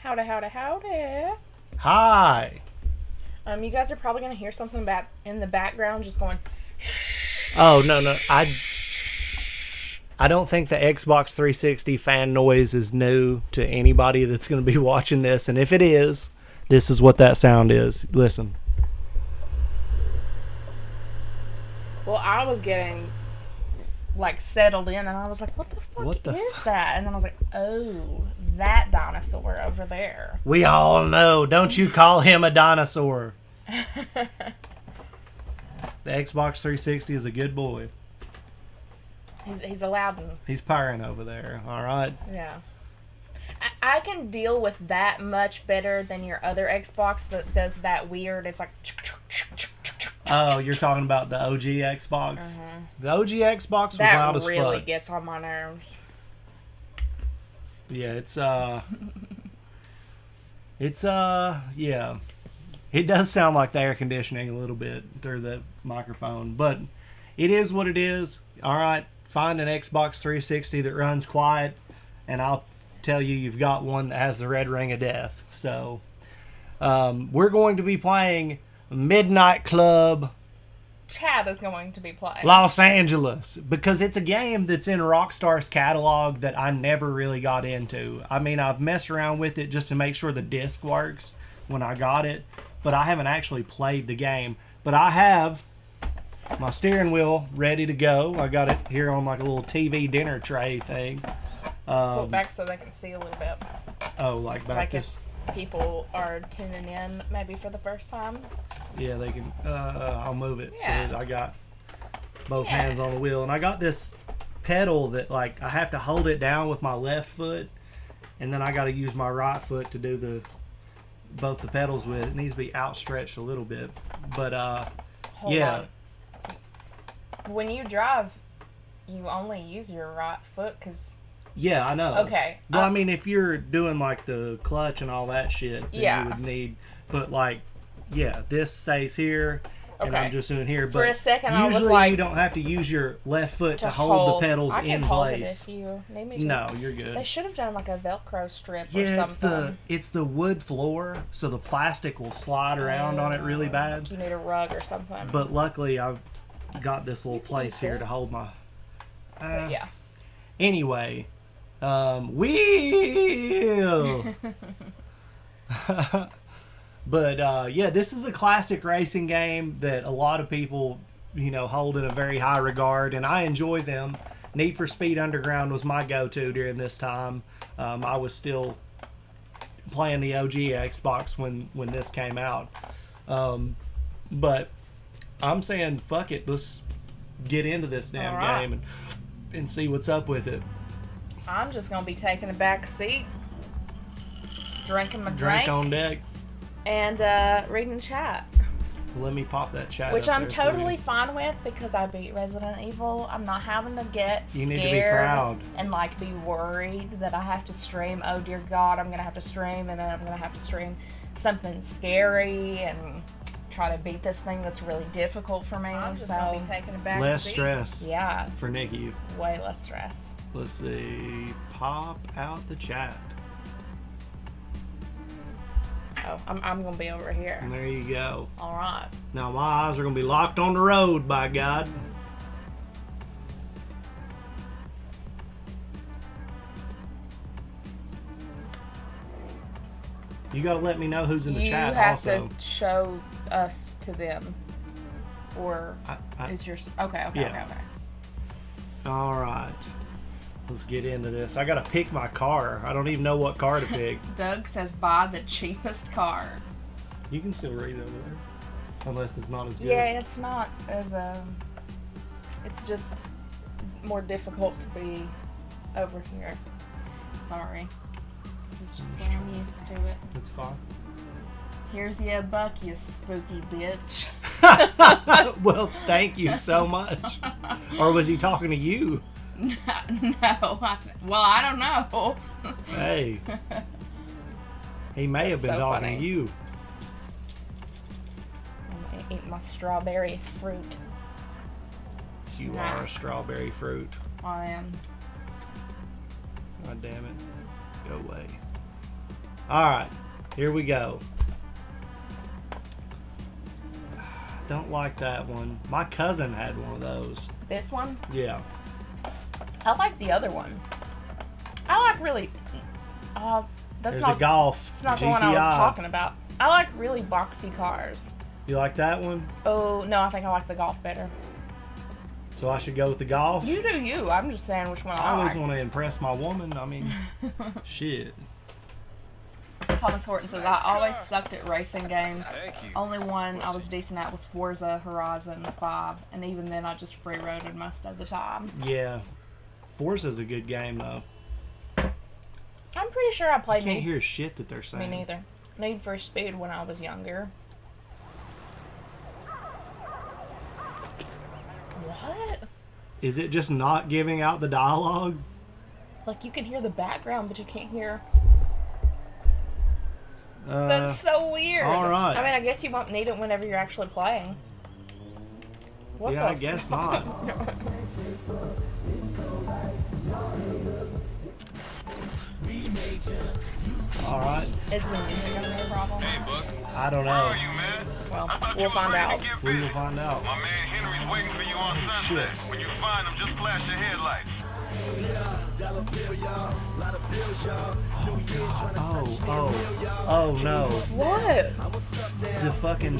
Howdy, howdy, howdy. Hi. You guys are probably going to hear something in the background just going... Oh, no. I don't think the Xbox 360 fan noise is new to anybody that's going to be watching this. And if it is, this is what that sound is. Listen. Well, I was getting... settled in, and I was like, what the fuck is that? And then I was like, oh, that dinosaur over there. We all know. Don't you call him a dinosaur. The Xbox 360 is a good boy. He's a loud one. He's purring over there, all right? Yeah. I can deal with that much better than your other Xbox that does that weird, it's like... Oh, you're talking about the OG Xbox? Uh-huh. The OG Xbox was loud as fuck. That really gets on my nerves. Yeah, yeah. It does sound like the air conditioning a little bit through the microphone, but it is what it is. All right, find an Xbox 360 that runs quiet, and I'll tell you you've got one that has the red ring of death. So, we're going to be playing Midnight Club. Chad is going to be playing Los Angeles, because it's a game that's in Rockstar's catalog that I never really got into. I mean, I've messed around with it just to make sure the disc works when I got it, but I haven't actually played the game. But I have my steering wheel ready to go. I got it here on like a little TV dinner tray thing. Pull it back so they can see a little bit. Oh, like back like this? If people are tuning in maybe for the first time. Yeah, they can. I'll move it yeah. so that I got both hands on the wheel. And I got this pedal that like I have to hold it down with my left foot, and then I got to use my right foot to do both the pedals with. It needs to be outstretched a little bit, but Hold on. When you drive, you only use your right foot because. Yeah, I know. Okay. Well, I mean, if you're doing like the clutch and all that shit, then yeah, you would need. But like, yeah, this stays here, and I'm just doing here. But for a second, usually I was like, you don't have to use your left foot to hold the pedals in place. It if you need me to. No, you're good. They should have done like a Velcro strip or something. It's the wood floor, so the plastic will slide around on it really bad. You need a rug or something. But luckily, I've got this little place here to hold my. Yeah. Anyway, wheel. But yeah, this is a classic racing game that a lot of people, hold in a very high regard, and I enjoy them. Need for Speed Underground was my go-to during this time. I was still playing the OG Xbox when this came out. But I'm saying, fuck it, let's get into this damn game and see what's up with it. I'm just going to be taking a back seat, drinking my drink on deck, and reading chat. Let me pop that chat Which up I'm there totally fine with because I beat Resident Evil. I'm not having to get scared. You need to be proud. And like be worried that I have to stream. Oh dear God, I'm going to have to stream, and then I'm going to have to stream something scary and try to beat this thing that's really difficult for me. I'm just going to be taking a back less seat. Stress. Yeah. For Nikki. Way less stress. Let's see. Pop out the chat. Oh, I'm going to be over here. And there you go. All right. Now my eyes are going to be locked on the road, by God. You got to let me know who's in the chat also. You have to show us to them. Or is yours... Okay. All right. Let's get into this. I gotta pick my car. I don't even know what car to pick. Doug says buy the cheapest car. You can still read over there. Unless it's not as good. Yeah, it's not as it's just more difficult to be over here. Sorry. This is just what I'm used to it. That's fine. Here's your buck, you spooky bitch. Well, thank you so much. Or was he talking to you? No. Well, I don't know. Hey. He may have been talking to you. I'm going to eat my strawberry fruit. You are a strawberry fruit. I am. God damn it. Go away. Alright. Here we go. Don't like that one. My cousin had one of those. This one? Yeah. I like the other one. I like really... There's a Golf. It's not GTI. the one I was talking about. I like really boxy cars. You like that one? Oh, no, I think I like the Golf better. So I should go with the Golf? You do you. I'm just saying which one I like. I always want to impress my woman. I mean, shit. Thomas Horton says, I always sucked at racing games. Only one I was decent at was Forza Horizon 5, and even then I just free-roaded most of the time. Yeah. Forza's a good game, though. I'm pretty sure I played... I can't hear shit that they're saying. Me neither. Need for Speed when I was younger. What? Is it just not giving out the dialogue? Like, you can hear the background, but you can't hear... That's so weird. Alright. I mean, I guess you won't need it whenever you're actually playing. What yeah, I guess not. Alright. Is the music gonna be a problem? Hey, Buck. I don't know. Where are you, man? Well, we'll find out. We will find out. My man Henry's waiting for you on Sunday. Shit. When you find him, just flash your headlights. Oh no. What? The fucking...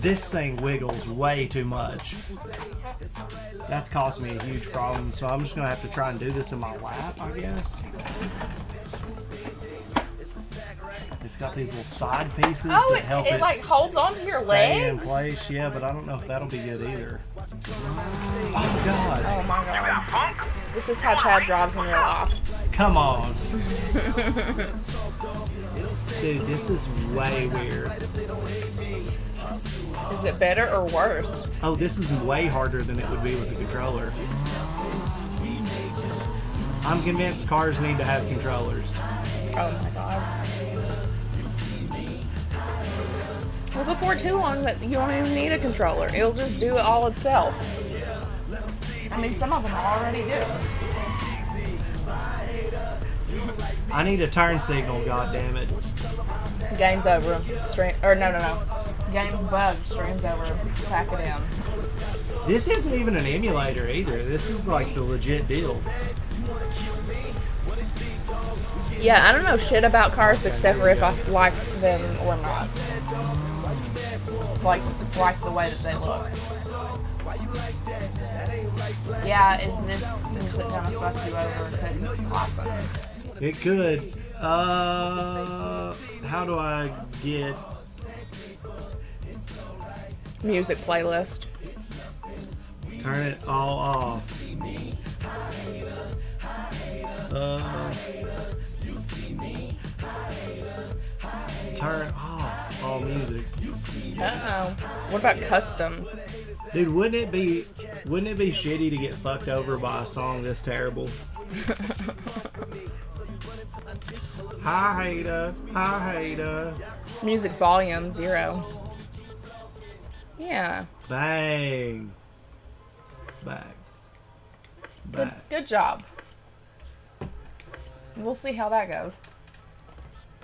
This thing wiggles way too much. That's caused me a huge problem, so I'm just gonna have to try and do this in my lap, I guess. It's got these little side pieces Oh, that help it like holds onto your stay in legs. place. Yeah, but I don't know if that'll be good either. Oh God! Oh my god. This is how Chad drives in real life. Come on, dude. This is way weird. Is it better or worse? Oh, this is way harder than it would be with a controller. I'm convinced cars need to have controllers. Oh my god. Well, before too long, that you don't even need a controller. It'll just do it all itself. I mean, some of them already do. I need a turn signal, goddammit. Game's over. No. Game's bugged. Stream's over. Pack it in. This isn't even an emulator either. This is like the legit deal. Yeah, I don't know shit about cars except for if I like them or not. Like the way that they look. Yeah, is this music gonna fuck you over because it's awesome? It could. How do I get... Music playlist. Turn it all off. Turn off all music. Uh-oh. What about custom? Dude, wouldn't it be shitty to get fucked over by a song this terrible? I hate her. Music volume 0. Yeah. Bang. Back. Good job. We'll see how that goes.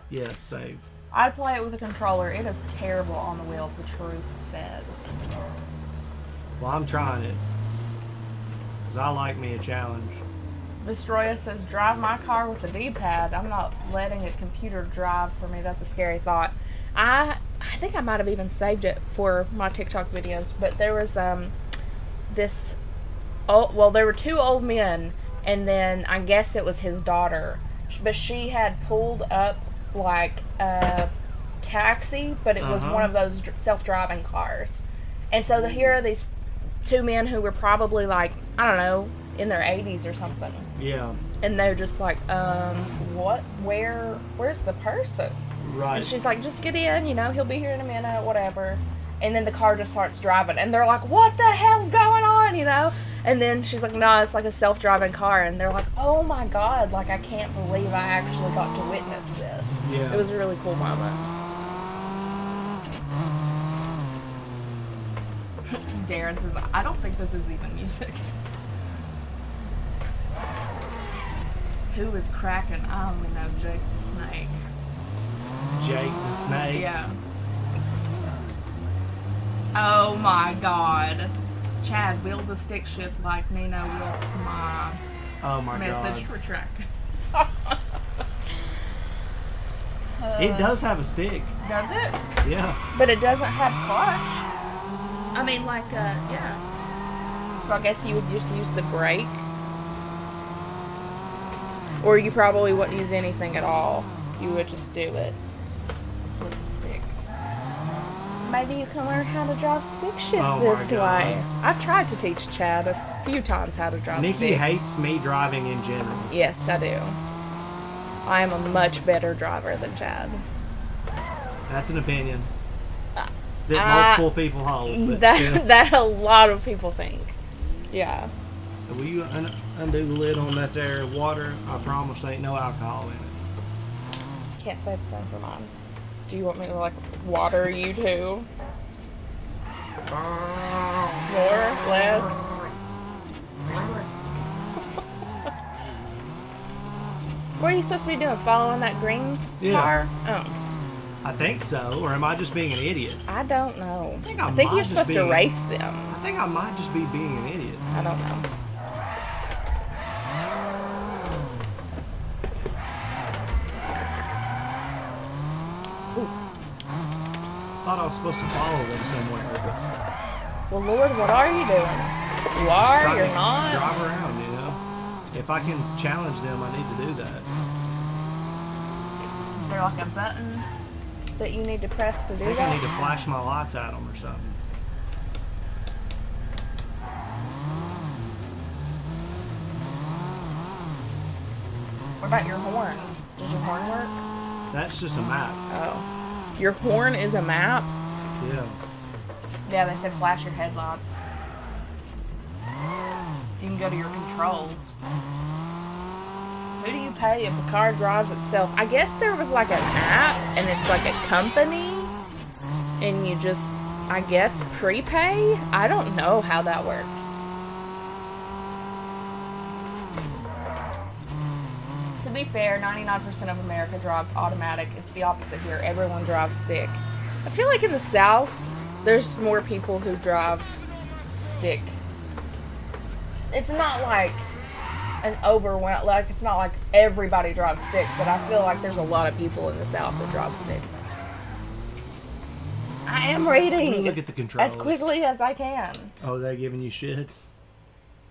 Yeah, save. I'd play it with a controller. It is terrible on the wheel, the truth says. Well, I'm trying it. Because I like me a challenge. Destroya says, drive my car with the D-pad. I'm not letting a computer drive for me. That's a scary thought. I think I might have even saved it for my TikTok videos. But there was there were two old men, and then I guess it was his daughter. But she had pulled up like a taxi, but it was one of those self-driving cars. And so here are these two men who were probably like, I don't know, in their 80s or something. Yeah. And they're just like, what? Where's the person? Right. And she's like, just get in, he'll be here in a minute, whatever. And then the car just starts driving, and they're like, what the hell's going on, And then she's like, no, it's like a self-driving car. And they're like, oh my God, like I can't believe I actually got to witness this. Yeah. It was a really cool moment. Darren says, I don't think this is even music. Who is cracking? I only know Jake the Snake. Jake the Snake? Yeah. Oh my God. Chad, wield the stick shift like Nino wields my message God. retractor. It does have a stick. Does it? Yeah. But it doesn't have clutch. I mean, like, yeah. So I guess you would just use the brake. Or you probably wouldn't use anything at all. You would just do it with the stick. Maybe you can learn how to drive stick shift this way. I've tried to teach Chad a few times how to drive stick. Nikki hates me driving in general. Yes, I do. I am a much better driver than Chad. That's an opinion that multiple people hold. But that a lot of people think. Yeah. Will you undo the lid on that there water? I promise ain't no alcohol in it. Can't say the same for mine. Do you want me to like water you too? More? Less? What are you supposed to be doing? Following that green car? Oh. I think so, or am I just being an idiot? I don't know. I think you're supposed to race them. I think I might just be being an idiot. I don't know. I thought I was supposed to follow them somewhere. Well, Lord, what are you doing? You are, you're not? Drive around, If I can challenge them, I need to do that. Is there like a button? that you need to press to do I think I need that? to flash my lights at them or something. What about your horn? Does your horn work? That's just a map. Oh. Your horn is a map? Yeah. Yeah, they said flash your headlights. You can go to your controls. Who do you pay if the car drives itself? I guess there was like an app and it's like a company and you just, I guess, prepay? I don't know how that works. To be fair, 99% of America drives automatic. It's the opposite here. Everyone drives stick. I feel like in the South, there's more people who drive stick. It's not like an overwhelm, like it's not like everybody drives stick, but I feel like there's a lot of people in the South that drive stick. I am reading Look at the controls. as quickly as I can. Oh, they're giving you shit?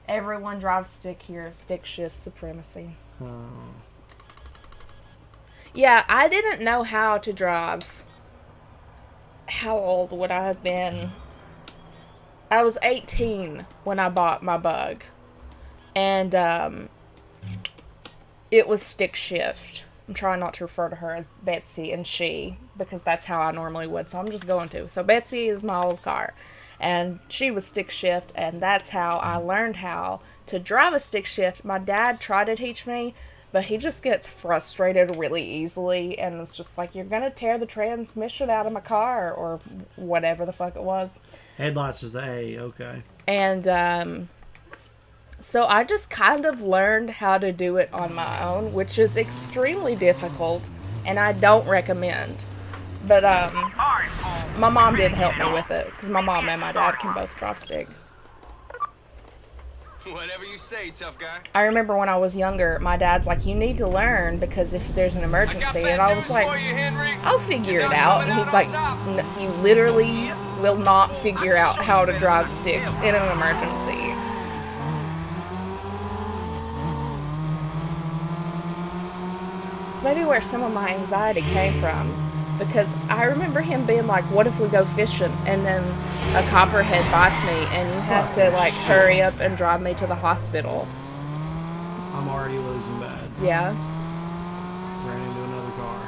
Everyone drives stick here. Stick shift supremacy. Oh. Yeah, I didn't know how to drive. How old would I have been? I was 18 when I bought my Bug. And it was stick shift. I'm trying not to refer to her as Betsy and she, because that's how I normally would, so I'm just going to. So Betsy is my old car, and she was stick shift, and that's how I learned how to drive a stick shift. My dad tried to teach me, but he just gets frustrated really easily, and it's just like, you're gonna tear the transmission out of my car, or whatever the fuck it was. Headlights is A, okay. And so I just kind of learned how to do it on my own, which is extremely difficult, and I don't recommend. But my mom did help me with it, because my mom and my dad can both drive stick. Whatever you say, tough guy. I remember when I was younger, my dad's like, you need to learn, because if there's an emergency, and I was like, I'll figure it out. And he's like, you literally will not figure out how to drive stick in an emergency. It's maybe where some of my anxiety came from, because I remember him being like, what if we go fishing and then a copperhead bites me and you have to like hurry up and drive me to the hospital? I'm already losing bad. Yeah. Ran into another car.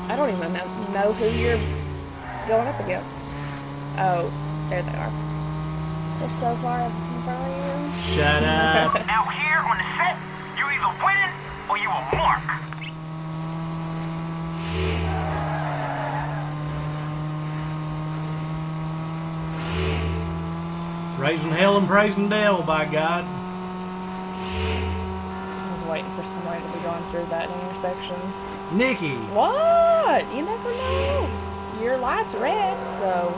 I don't even know who you're going up against. Oh, there they are. They're so far in front of you. Shut up. Now here on the set, you're either winning or you a mark. Raising hell and praising devil, by God. I was waiting for somebody to be going through that intersection. Nikki. What? You never know. Your light's red, so...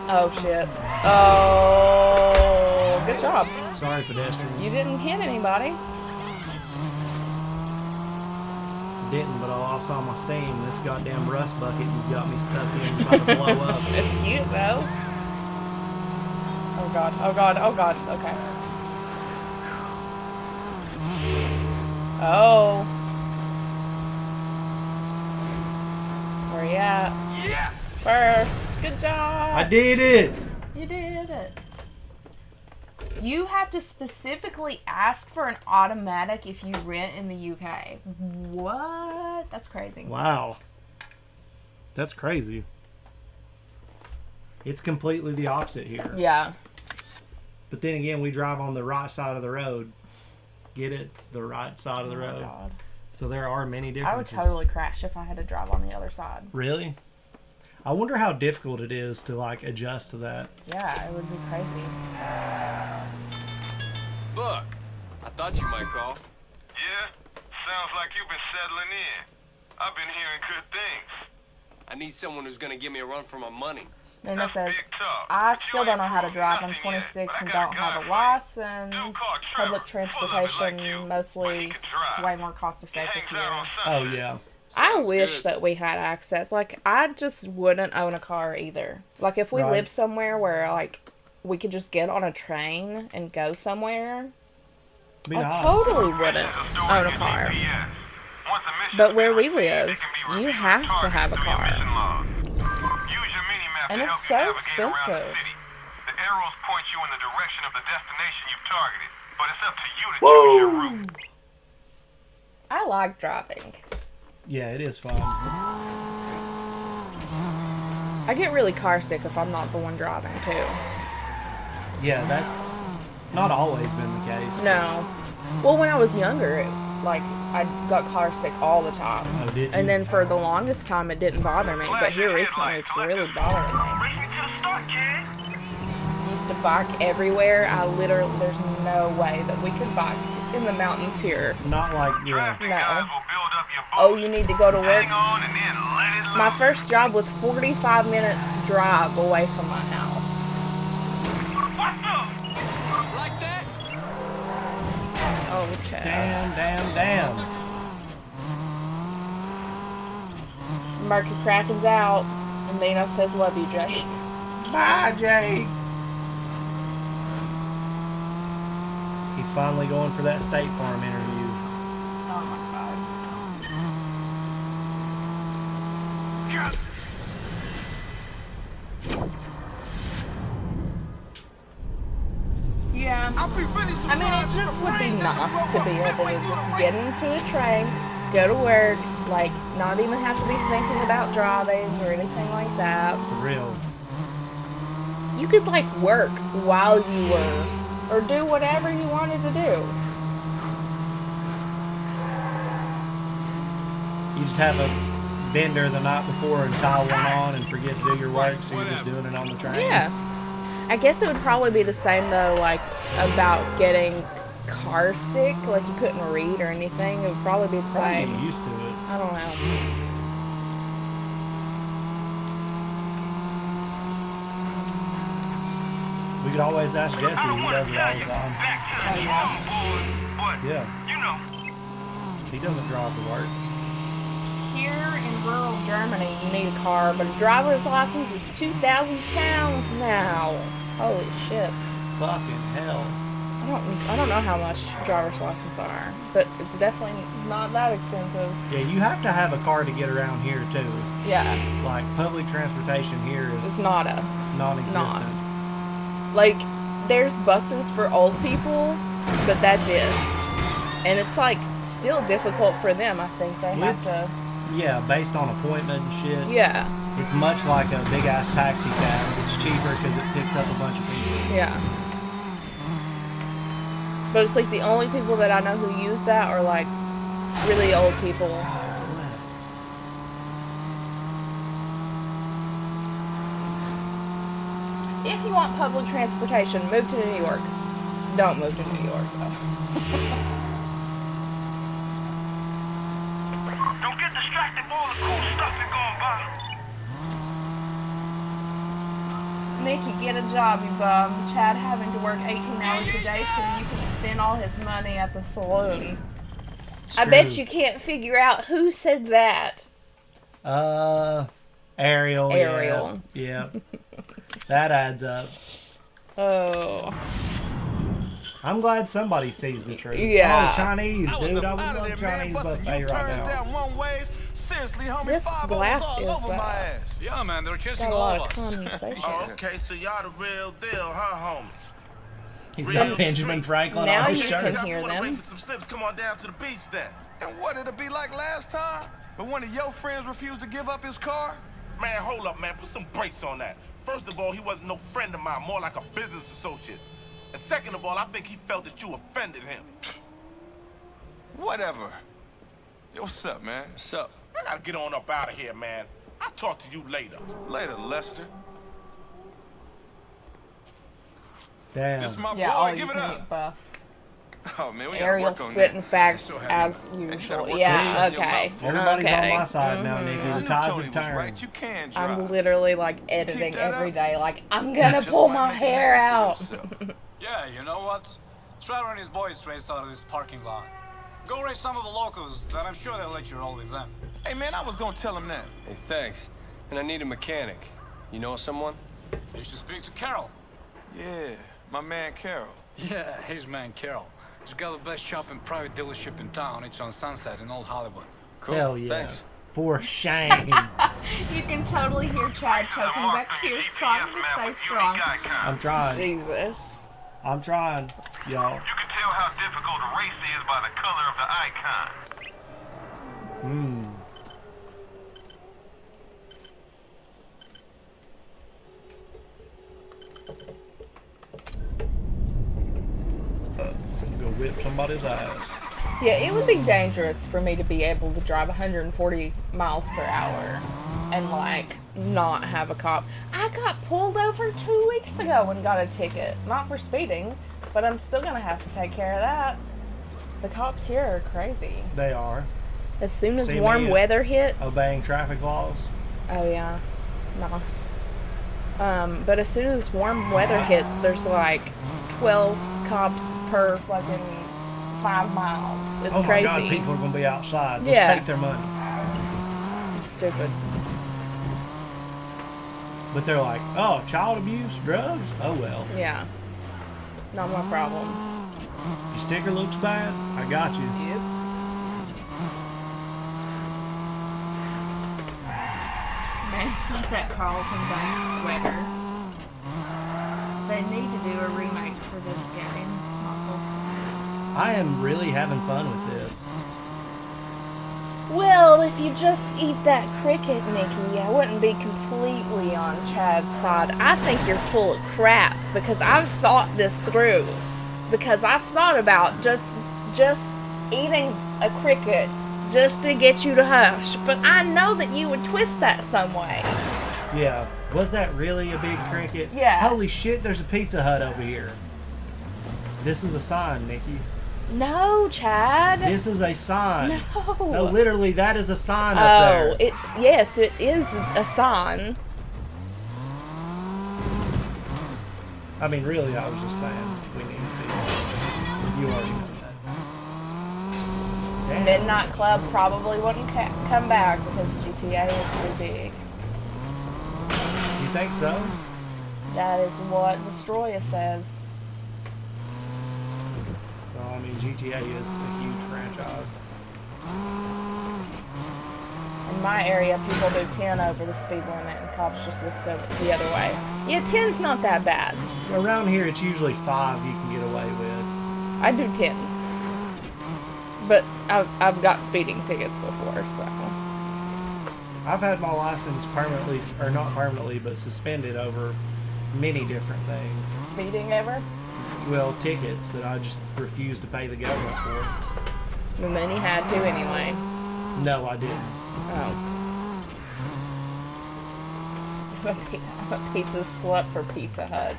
Oh, shit. Oh, good job. Sorry, pedestrians. You didn't hit anybody. Didn't, but I lost all my steam. This goddamn rust bucket you've got me stuck in is about to blow up. It's cute, though. Oh, God. Oh, God. Oh, God. Okay. Oh. Where you at? Yes! First. Good job. I did it! You did it. You have to specifically ask for an automatic if you rent in the UK. What? That's crazy. Wow. That's crazy. It's completely the opposite here. Yeah. But then again, we drive on the right side of the road. Get it? The right side of the Oh my road. God. So there are many I would differences. totally crash if I had to drive on the other side. Really? I wonder how difficult it is to like adjust to that. Yeah, it would be crazy. Buck, I thought you might call. Yeah? Sounds like you've been settling in. I've been hearing good things. I need someone who's gonna give me a run for my money. Then it That's says, big talk. I But you still don't know ain't how to proved drive. I'm nothing 26 yet, but and I got don't have guy a for you. license. Dude called Trevor, Public full of it transportation, like you, but mostly, he can drive. it's way more cost He effective hangs out on here. Oh Sunset. yeah. I Sounds wish good. that we had access. Like, I just wouldn't own a car either. Like, if we Right. lived somewhere where, like, we could just get on a train and go somewhere, Be I nice. totally wouldn't own a car. But where we live, you have to have a car. And it's so expensive. The arrows point you in the direction of the destination you've targeted, but it's up to you to choose your route. I like driving. Yeah, it is fun. I get really car sick if I'm not the one driving, too. Yeah, that's not always been the case. No. Well, when I was younger, I got car sick all the time. Oh, did you? And then for the longest time, it didn't bother me. But here recently, it's really bothering me. Race me to the start, kids. Used to bike everywhere. There's no way that we could bike in the mountains here. Not like, yeah. No. Oh, you need to go to work? My first job was 45-minute drive away from my house. Like that? Oh, Chad. Damn. Murky Kraken's out, and Nino says, "Love you, Jay." Bye, Jay. He's finally going for that State Farm interview. Oh my God. Yeah. I mean, it just would be nice to be able to just get into a train, go to work, like, not even have to be thinking about driving or anything like that. For real. You could, like, work while you were, or do whatever you wanted to do. You just have a bender the night before and tie one on and forget to do your work, so you're just doing it on the train. Yeah. I guess it would probably be the same, though, like, about getting car sick. Like, you couldn't read or anything. It would probably be the Probably same. get used to it. I don't know. We could always ask Jesse. He does it all the time. Oh, yeah. Yeah. He doesn't drive to work. Here in rural Germany, you need a car, but a driver's license is 2,000 pounds now. Holy shit. Fucking hell. I don't know how much driver's license are, but it's definitely not that expensive. Yeah, you have to have a car to get around here, too. Yeah. Like, public transportation here is It's not a... non-existent. Like, there's buses for old people, but that's it. And it's, like, still difficult for them, I think. They have to... Yeah, based on appointment and shit. Yeah. It's much like a big-ass taxi cab. It's cheaper because it picks up a bunch of people. Yeah. But it's like the only people that I know who use that are like really old people. If you want public transportation, move to New York. Don't move to New York, though. Don't get distracted by all the cool stuff that's going by. Nikki, get a job, you bum. Chad having to work 18 hours a day so you can spend all his money at the saloon. I bet you can't figure out who said that. Ariel. Ariel. Yeah. That adds up. Oh. I'm glad somebody sees the truth. Yeah. Oh, Chinese, dude. I would love Chinese buffet right now. Seriously, homie, This 5 glass all is over my ass. Yeah, man, they're chasing got a all lot of of us. condensation. Oh, okay, so y'all the real deal, huh, homie? He's Real got Benjamin street. Franklin Now on his you shirt. can hear wanna them. wait for some slips, come on down to the beach then. And what did it be like last time? When one of your friends refused to give up his car? Man, hold up, man. Put some brakes on that. First of all, he wasn't no friend of mine, more like a business associate. And second of all, I think he felt that you offended him. Whatever. Yo, what's up, man? What's up? I gotta get on up out of here, man. I'll talk to you later. Later, Lester. Damn. This my Yeah, boy, all you give it can up. eat buff. Oh, man, we gotta Ariel work on spitting that. facts So as gotta usual. work Yeah, on your okay. mouth. Everybody's Okay. on my side now, Nikki. I The knew tides Tony have was turned. right. You can drive. I'm literally like editing that every up? day. Like, I'm gonna Just pull might my make a hair name for out. yourself. Yeah, you know what? Trevor and his boys raced out of this parking lot. Go race some of the locals, then I'm sure they'll let you roll with them. Hey, man, I was gonna tell him that. Hey, thanks. And I need a mechanic. You know someone? You should speak to Carol. Yeah, my man Carol. Yeah, his man Carol. It's got the best shopping private dealership in town. It's on Sunset in Old Hollywood. Cool. Hell yeah. Thanks. For shame. You can totally hear Chad choking back tears, trying to stay strong. I'm trying. Jesus. I'm trying, y'all. You can tell how difficult a race is by the color of the icon. Go whip somebody's ass. Yeah, it would be dangerous for me to be able to drive 140 miles per hour and, like, not have a cop. I got pulled over 2 weeks ago and got a ticket. Not for speeding, but I'm still going to have to take care of that. The cops here are crazy. They are. As soon as See warm me weather hits... Obeying traffic laws. Oh, yeah. Nice. But as soon as warm weather hits, there's, like, 12 cops per fucking 5 miles. It's Oh my crazy. God, people are going to be outside. Let's Yeah. take their money. It's stupid. But they're like, oh, child abuse, drugs? Oh, well. Yeah. Not my problem. Your sticker looks bad? I got you. Yep. Man's got that Carlton Banks sweater. They need to do a remake for this game. I am really having fun with this. Well, if you just eat that cricket, Nikki, I wouldn't be completely on Chad's side. I think you're full of crap because I've thought this through. Because I've thought about just eating a cricket just to get you to hush. But I know that you would twist that some way. Yeah. Was that really a big cricket? Yeah. Holy shit, there's a Pizza Hut over here. This is a sign, Nikki. No, Chad. This is a sign. No. No, literally, that is a sign up there. Yes, it is a sign. I mean, really, I was just saying we need to be. You already know that. Damn. Midnight Club probably wouldn't come back because GTA is too big. You think so? That is what Destroyer says. Well, I mean, GTA is a huge franchise. In my area, people do 10 over the speed limit and cops just look the other way. Yeah, 10's not that bad. Around here, it's usually 5 you can get away with. I do 10. But I've got speeding tickets before, so. I've had my license permanently, or not permanently, but suspended over many different things. Speeding ever? Well, tickets that I just refused to pay the government for. The many had to anyway. No, I didn't. Oh. I'm a pizza slut for Pizza Hut.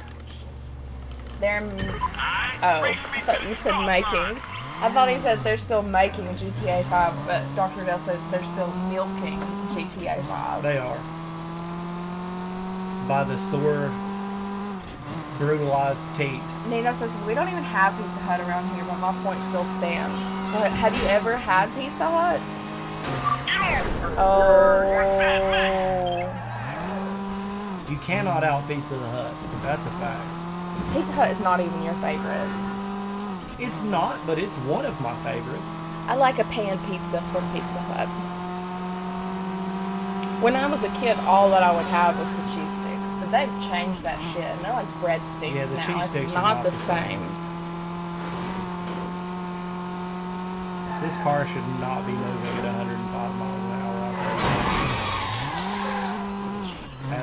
I thought you said making. I thought he said they're still making GTA 5, but Dr. Dell says they're still milking GTA 5. They are. By the sore, brutalized teat. Nina says, we don't even have Pizza Hut around here, but my point still stands. So have you ever had Pizza Hut? Oh. You cannot out Pizza the Hut. That's a fact. Pizza Hut is not even your favorite. It's not, but it's one of my favorites. I like a pan pizza from Pizza Hut. When I was a kid, all that I would have was the cheese sticks. But they've changed that shit. And they're like breadsticks Yeah, the now. cheese It's sticks are not not the the same. This car should not be moving at 105 miles an hour out there.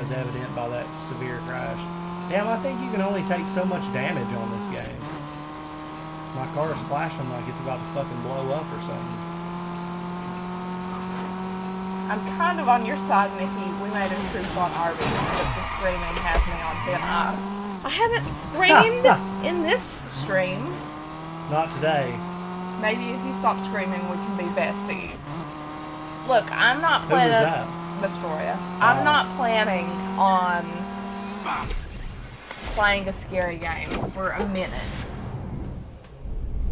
As evident by that severe crash. Damn, I think you can only take so much damage on this game. My car is flashing like it's about to fucking blow up or something. I'm kind of on your side, Nikki. We made a truce on Arby's, but the screaming has me on thin ice. I haven't screamed in this stream. Not today. Maybe if you stop screaming, we can be besties. Look, I'm not Who planning. was that? Astoria. I'm not planning on playing a scary game for a minute.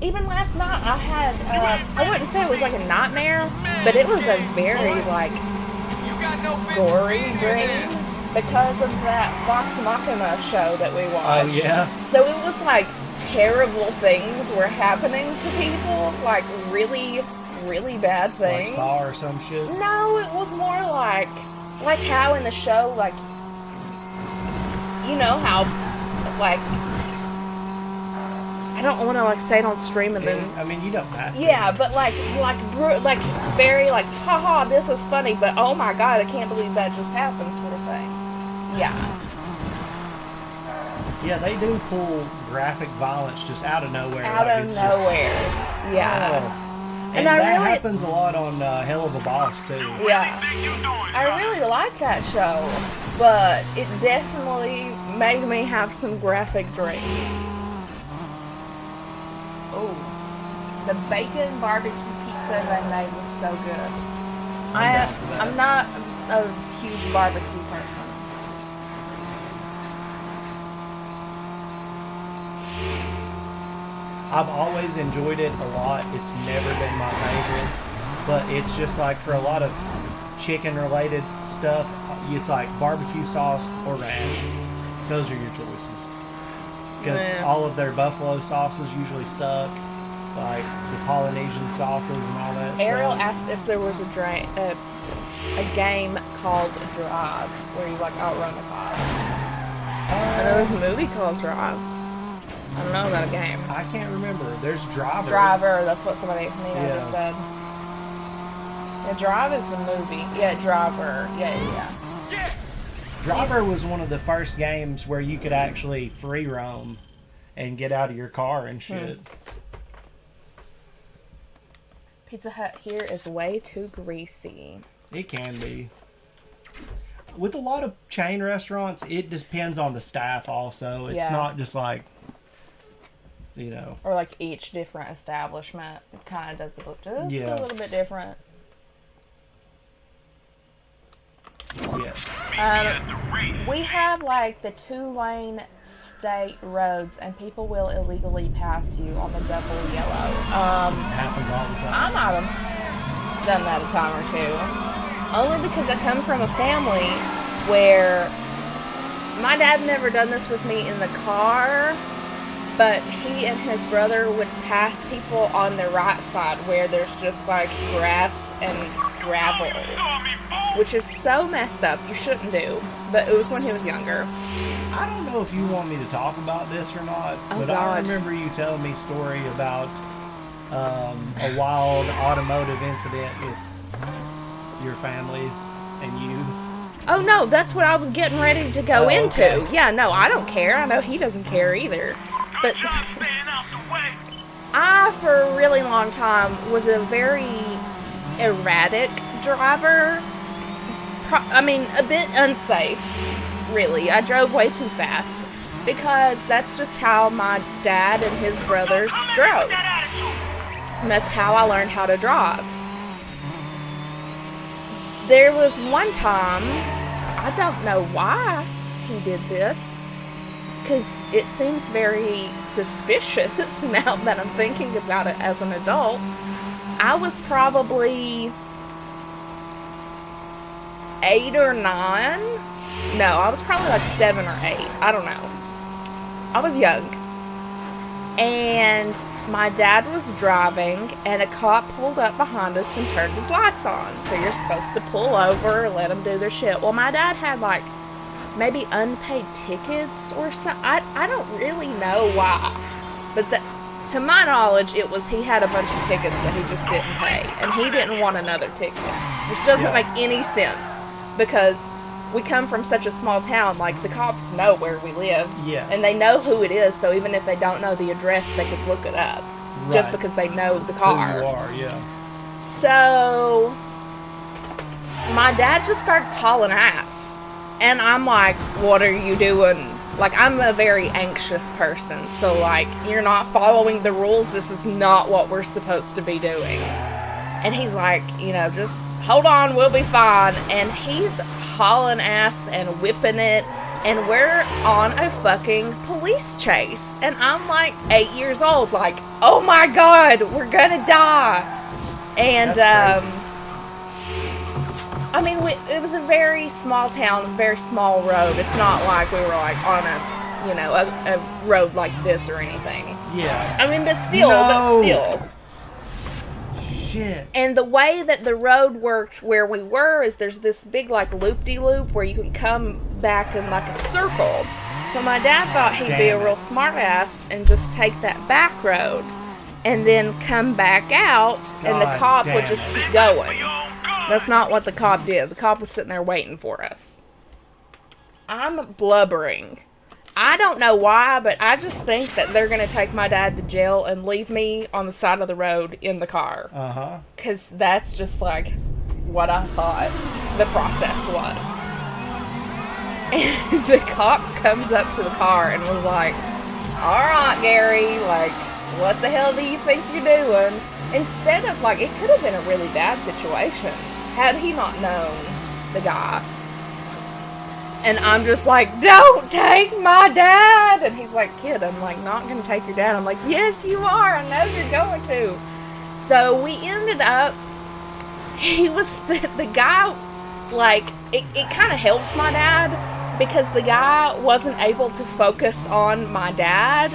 Even last night, I had, I wouldn't say it was like a nightmare, but it was a very, like, gory dream because of that Vox Machina show that we watched. Oh, yeah? So it was like terrible things were happening to people, like really, really bad Like things. Saw or some shit. No, it was more like how in the show, like, you know how, like, I don't want to like say it on stream and then. I mean, you don't have to. Yeah, but like very like, haha, this was funny, but oh my god, I can't believe that just happened, sort of thing. Yeah. Yeah, they do pull graphic violence just out of nowhere. Out like, of it's nowhere. Just, Yeah. oh. And And I that really- happens a lot on Hell of a Boss too. Yeah. I really like that show, but it definitely made me have some graphic dreams. Oh, the bacon barbecue pizza they made was so good. down for that. I'm not a huge barbecue person. I've always enjoyed it a lot. It's never been my favorite, but it's just like for a lot of chicken-related stuff, it's like barbecue sauce or ranch. Those are your choices. Because Yeah. all of their buffalo sauces usually suck, like the Polynesian sauces and all that Ariel stuff. asked if there was a game called Drive where you like outrun a car. I know there's a movie called Drive. I don't know about a game. I can't remember. There's Driver. Driver, that's what somebody Nina Yeah. just said. Yeah, Drive is the movie. Yeah, Driver. Yeah. Driver was one of the first games where you could actually free roam and get out of your car and shit. Pizza Hut here is way too greasy. It can be. With a lot of chain restaurants, it depends on the staff also. It's Yeah. not just like, you know. Or like each different establishment kind of does look just Yeah. a little bit different. Yes. We have like the 2-lane state roads and people will illegally pass you on the double yellow. It happens all the time. I might have done that a time or two. Only because I come from a family where my dad never done this with me in the car, but he and his brother would pass people on the right side where there's just like grass and gravel, which is so messed up. You shouldn't do, but it was when he was younger. I don't know if you want me to talk about this or not, Oh, but I God. remember you telling me a story about a wild automotive incident with your family and you. Oh no, that's what I was getting ready to go Oh, into. okay. Yeah, no, I don't care. I know he doesn't care either. But I, for a really long time, was a very erratic driver. A bit unsafe, really. I drove way too fast because that's just how my dad and his brothers drove. And that's how I learned how to drive. There was one time, I don't know why he did this, because it seems very suspicious now that I'm thinking about it as an adult. I was probably 8 or 9. No, I was probably like 7 or 8. I don't know. I was young. And my dad was driving, and a cop pulled up behind us and turned his lights on. So you're supposed to pull over, let them do their shit. Well, my dad had like maybe unpaid tickets or something. I don't really know why. But to my knowledge, it was he had a bunch of tickets that he just didn't pay. And he didn't want another ticket. Which doesn't make any sense. Because we come from such a small town, like the cops know where we live. Yes. And they know who it is, so even if they don't know the address, they could look it up. Just Right. because they know the car. Who you are, yeah. So my dad just starts hauling ass. And I'm like, what are you doing? Like, I'm a very anxious person. So, like, you're not following the rules. This is not what we're supposed to be doing. And he's like, just hold on, we'll be fine. And he's hauling ass and whipping it. And we're on a fucking police chase. And I'm like 8 years old, like, oh my God, we're gonna die. And, That's crazy. it was a very small town, a very small road. It's not like we were like on a road like this or anything. Yeah. I mean, but still, No. Shit. And the way that the road worked where we were is there's this big, like, loop-de-loop where you can come back in, like, a circle. So my dad thought he'd be a real smart ass and just take that back road and then come back out and the cop would just keep going. That's not what the cop did. The cop was sitting there waiting for us. I'm blubbering. I don't know why, but I just think that they're going to take my dad to jail and leave me on the side of the road in the car. Uh-huh. Because that's just like what I thought the process was. And the cop comes up to the car and was like, all right, Gary, like, what the hell do you think you're doing? Instead of, like, it could have been a really bad situation had he not known the guy. And I'm just like, don't take my dad. And he's like, kid, I'm like, not going to take your dad. I'm like, yes, you are. I know you're going to. So we ended up, he was, the guy, like, it kind of helped my dad because the guy wasn't able to focus on my dad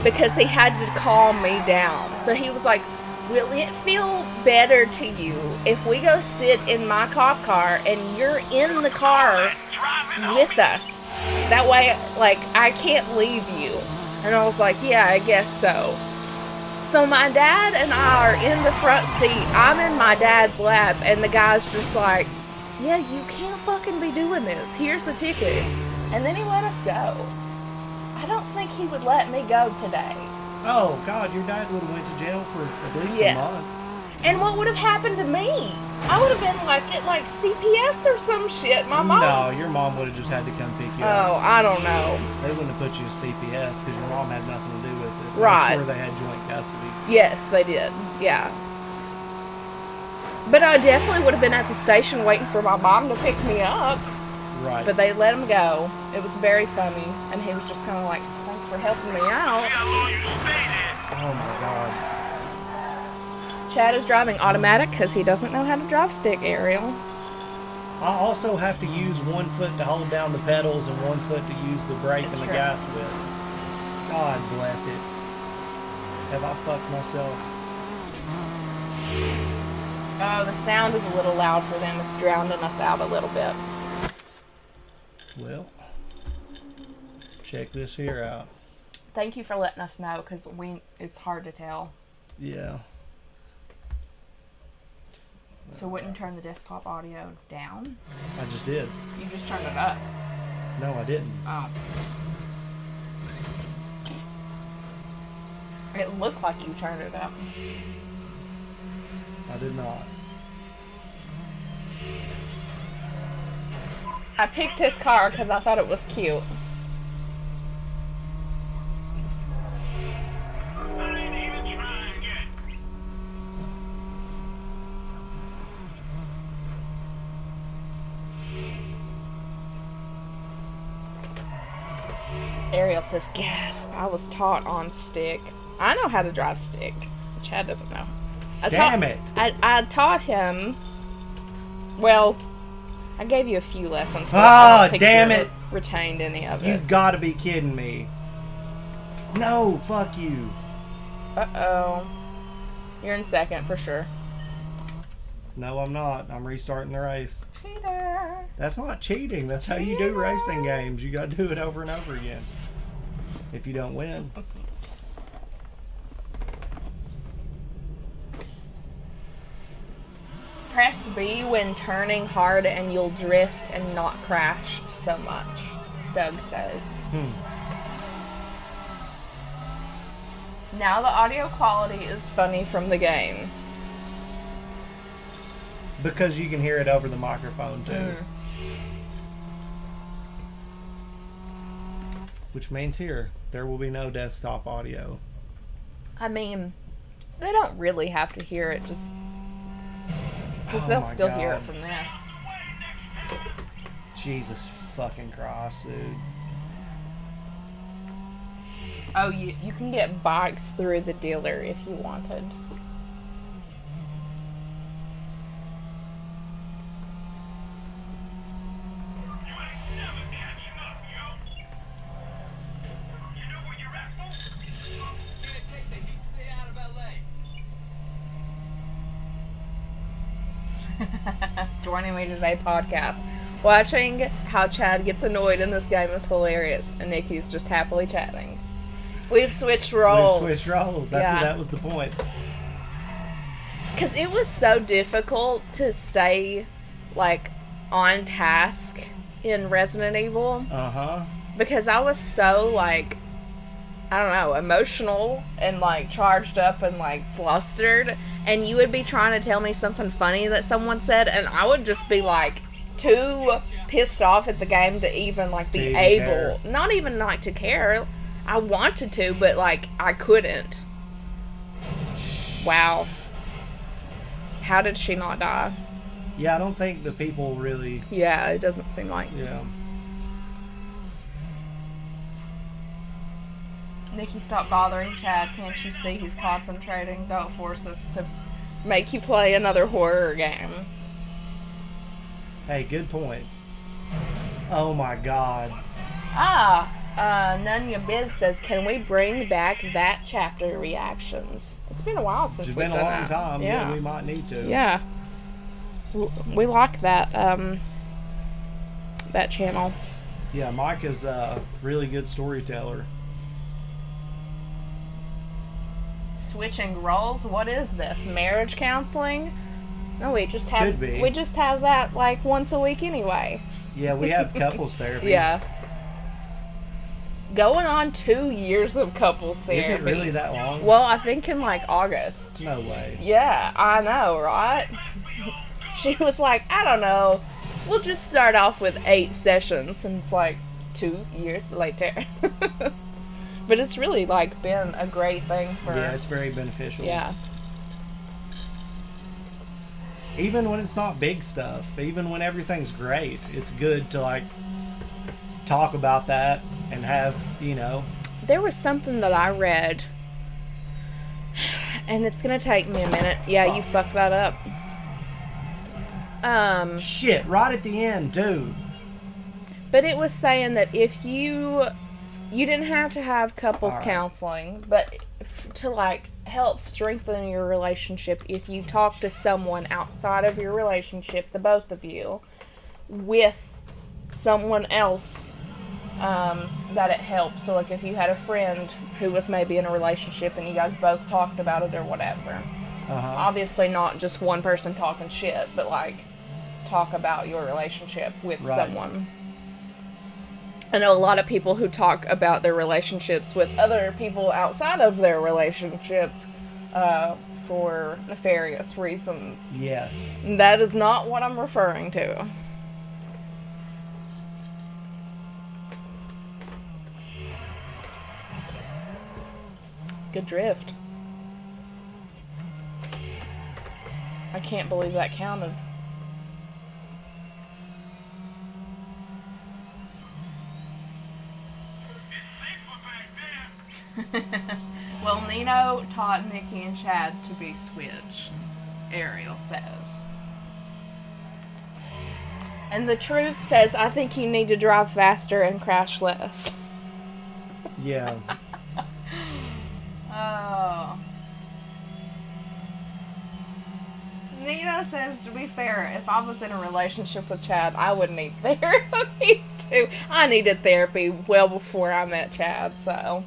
because he had to calm me down. So he was like, will it feel better to you if we go sit in my cop car and you're in the car with us? That way, like, I can't leave you. And I was like, yeah, I guess so. So my dad and I are in the front seat. I'm in my dad's lap, and the guy's just like, yeah, you can't fucking be doing this. Here's a ticket. And then he let us go. I don't think he would let me go today. Oh, God, your dad would have went to jail for at least a month. And what would have happened to me? I would have been like at like CPS or some shit. My mom. No, your mom would have just had to come pick you up. Oh, I don't know. They wouldn't have put you in CPS because your mom had nothing to do with it. Right. I'm sure they had joint custody. Yes, they did. Yeah. But I definitely would have been at the station waiting for my mom to pick me up. Right. But they let him go. It was very funny. And he was just kind of like, thanks for helping me out. Oh, my God. Chad is driving automatic because he doesn't know how to drive stick, Ariel. I also have to use one foot to hold down the pedals and one foot to use the brake It's and the true. gas with. God bless it. Have I fucked myself? Oh, the sound is a little loud for them. It's drowning us out a little bit. Well, check this here out. Thank you for letting us know because it's hard to tell. Yeah. So wouldn't you turn the desktop audio down? I just did. You just turned it up. No, I didn't. Oh. It looked like you turned it up. I did not. I picked his car because I thought it was cute. Ariel says, gasp, I was taught on stick. I know how to drive stick. Chad doesn't know. Damn it. I taught him. Well, I gave you a few lessons, but I don't think damn you it. retained any of You it. gotta be kidding me. No, fuck you. Uh-oh. You're in second for sure. No, I'm not. I'm restarting the race. Cheater. That's not cheating. That's how you do racing games. You gotta do it over and over again. If you don't win. Press B when turning hard and you'll drift and not crash so much, Doug says. Now the audio quality is funny from the game. Because you can hear it over the microphone too. Which means here, there will be no desktop audio. I mean, they don't really have to hear it, just because Oh they'll my still hear it God. from this. Jesus fucking Christ, dude. Oh, you can get bikes through the dealer if you wanted. Joining me today podcast. Watching how Chad gets annoyed in this game is hilarious, and Nikki's just happily chatting. We've switched roles. That was the point. Because it was so difficult to stay, like, on task in Resident Evil. Uh-huh. Because I was so, like, I don't know, emotional and, like, charged up and, like, flustered. And you would be trying to tell me something funny that someone said, and I would just be, like, too pissed off at the game to even, like, be able. Not even, like, to care. I wanted to, but, like, I couldn't. Wow. How did she not die? Yeah, I don't think the people really... Yeah, it doesn't seem like... Yeah. Nikki, stop bothering Chad. Can't you see he's concentrating? Don't force us to make you play another horror game. Hey, good point. Oh my god. Nunya Biz says, can we bring back that chapter reactions? It's been a while since we've done that. It's been a long time. Yeah, we might need to. Yeah. We like that, that channel. Yeah, Mike is a really good storyteller. Switching roles? What is this? Marriage counseling? No, we just have Could be. We just have that like once a week anyway. Yeah, we have couples therapy. Yeah. Going on 2 years of couples therapy. Is it really that long? Well, I think in like August. No way. Yeah, I know, right? She was like, I don't know. We'll just start off with 8 sessions, and it's like 2 years later. But it's really, like, been a great thing for... Yeah, it's very beneficial. Yeah. Even when it's not big stuff, even when everything's great, it's good to, like, talk about that and have, you know... There was something that I read, and it's going to take me a minute. Yeah, you fucked that up. Shit, right at the end, dude. But it was saying that if you didn't have to have couples counseling, but to like help strengthen your relationship, if you talk to someone outside of your relationship, the both of you, with someone else, that it helps. So like if you had a friend who was maybe in a relationship and you guys both talked about it or whatever. Obviously not just one person talking shit, but like talk about your relationship with someone. I know a lot of people who talk about their relationships with other people outside of their relationship for nefarious reasons. Yes. That is not what I'm referring to. Good drift. I can't believe that counted. Well, Nino taught Nikki and Chad to be switch, Ariel says. And the truth says, I think you need to drive faster and crash less. Yeah. Oh. Nino says, to be fair, if I was in a relationship with Chad, I would need therapy too. I needed therapy well before I met Chad, so...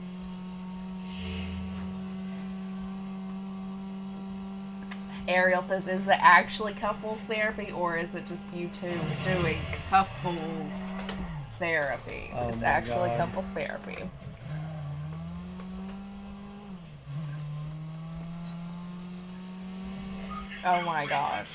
Ariel says, is it actually couples therapy, or is it just you two doing couples therapy? Oh it's my actually God. couples therapy. Oh my gosh.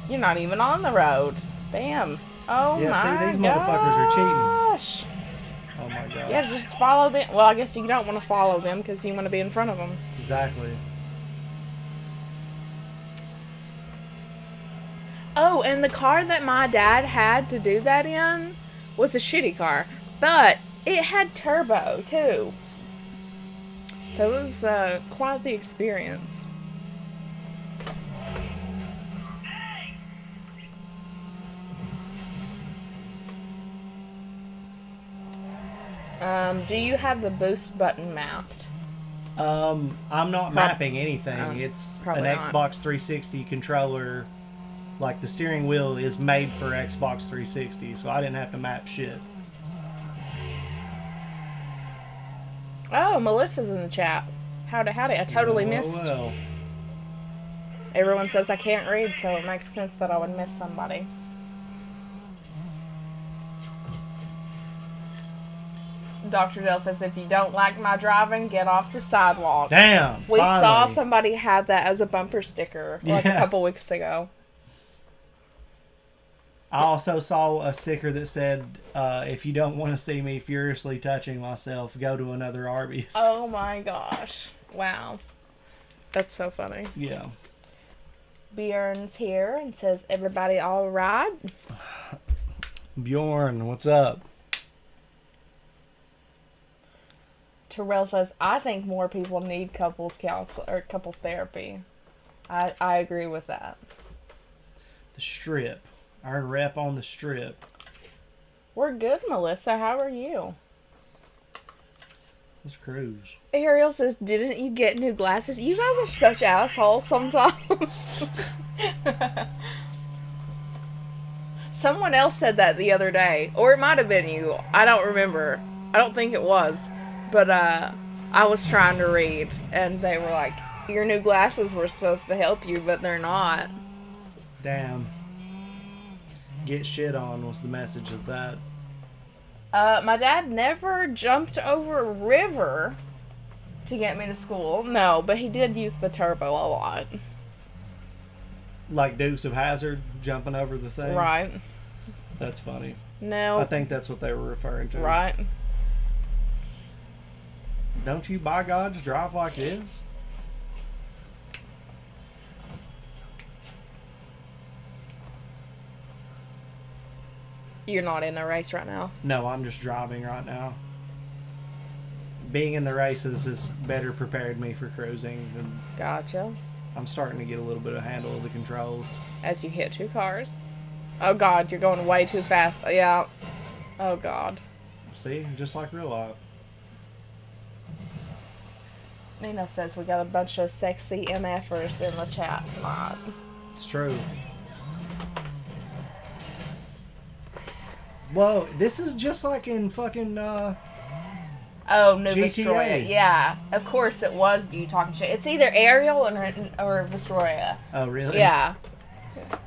You're not even on the road. Damn. Oh my gosh. Yeah, see, these motherfuckers are cheating. Oh my god. Yeah, just follow them. Well, I guess you don't want to follow them because you want to be in front of them. Exactly. Oh, and the car that my dad had to do that in was a shitty car, but it had turbo too. So it was quite the experience. Do you have the boost button mapped? I'm not mapping anything. It's an probably not. Xbox 360 controller. Like, the steering wheel is made for Xbox 360, so I didn't have to map shit. Oh, Melissa's in the chat. Howdy. I totally missed. Well. Everyone says I can't read, so it makes sense that I would miss somebody. Dr. Dell says, if you don't like my driving, get off the sidewalk. Damn. We saw finally. somebody have that as a bumper sticker like a couple weeks ago. I also saw a sticker that said, if you don't want to see me furiously touching myself, go to another Arby's. Oh my gosh. Wow. That's so funny. Yeah. Bjorn's here and says, everybody all right? Bjorn, what's up? Terrell says, I think more people need couples counsel or couples therapy. I agree with that. The Strip. Our rep on the Strip. We're good, Melissa. How are you? Let's cruise. Ariel says, didn't you get new glasses? You guys are such assholes sometimes. Someone else said that the other day. Or it might have been you. I don't remember. I don't think it was. But I was trying to read. And they were like, your new glasses were supposed to help you, but they're not. Damn. Get shit on was the message of that. My dad never jumped over a river to get me to school. No, but he did use the turbo a lot. Like Dukes of Hazzard jumping over the thing. Right. That's funny. No. I think that's what they were referring to. Right. Don't you, by God, drive like this? You're not in a race right now. No, I'm just driving right now. Being in the races has better prepared me for cruising. And Gotcha. I'm starting to get a little bit of handle of the controls. As you hit two cars. Oh God, you're going way too fast. Yeah. Oh God. See? Just like real life. Nina says we got a bunch of sexy MFers in the chat tonight. It's true. Whoa, this is just like in fucking, Oh, no, GTA. Vestroya. Yeah, of course it was you talking shit. It's either Ariel or Vestroya. Oh, really? Yeah.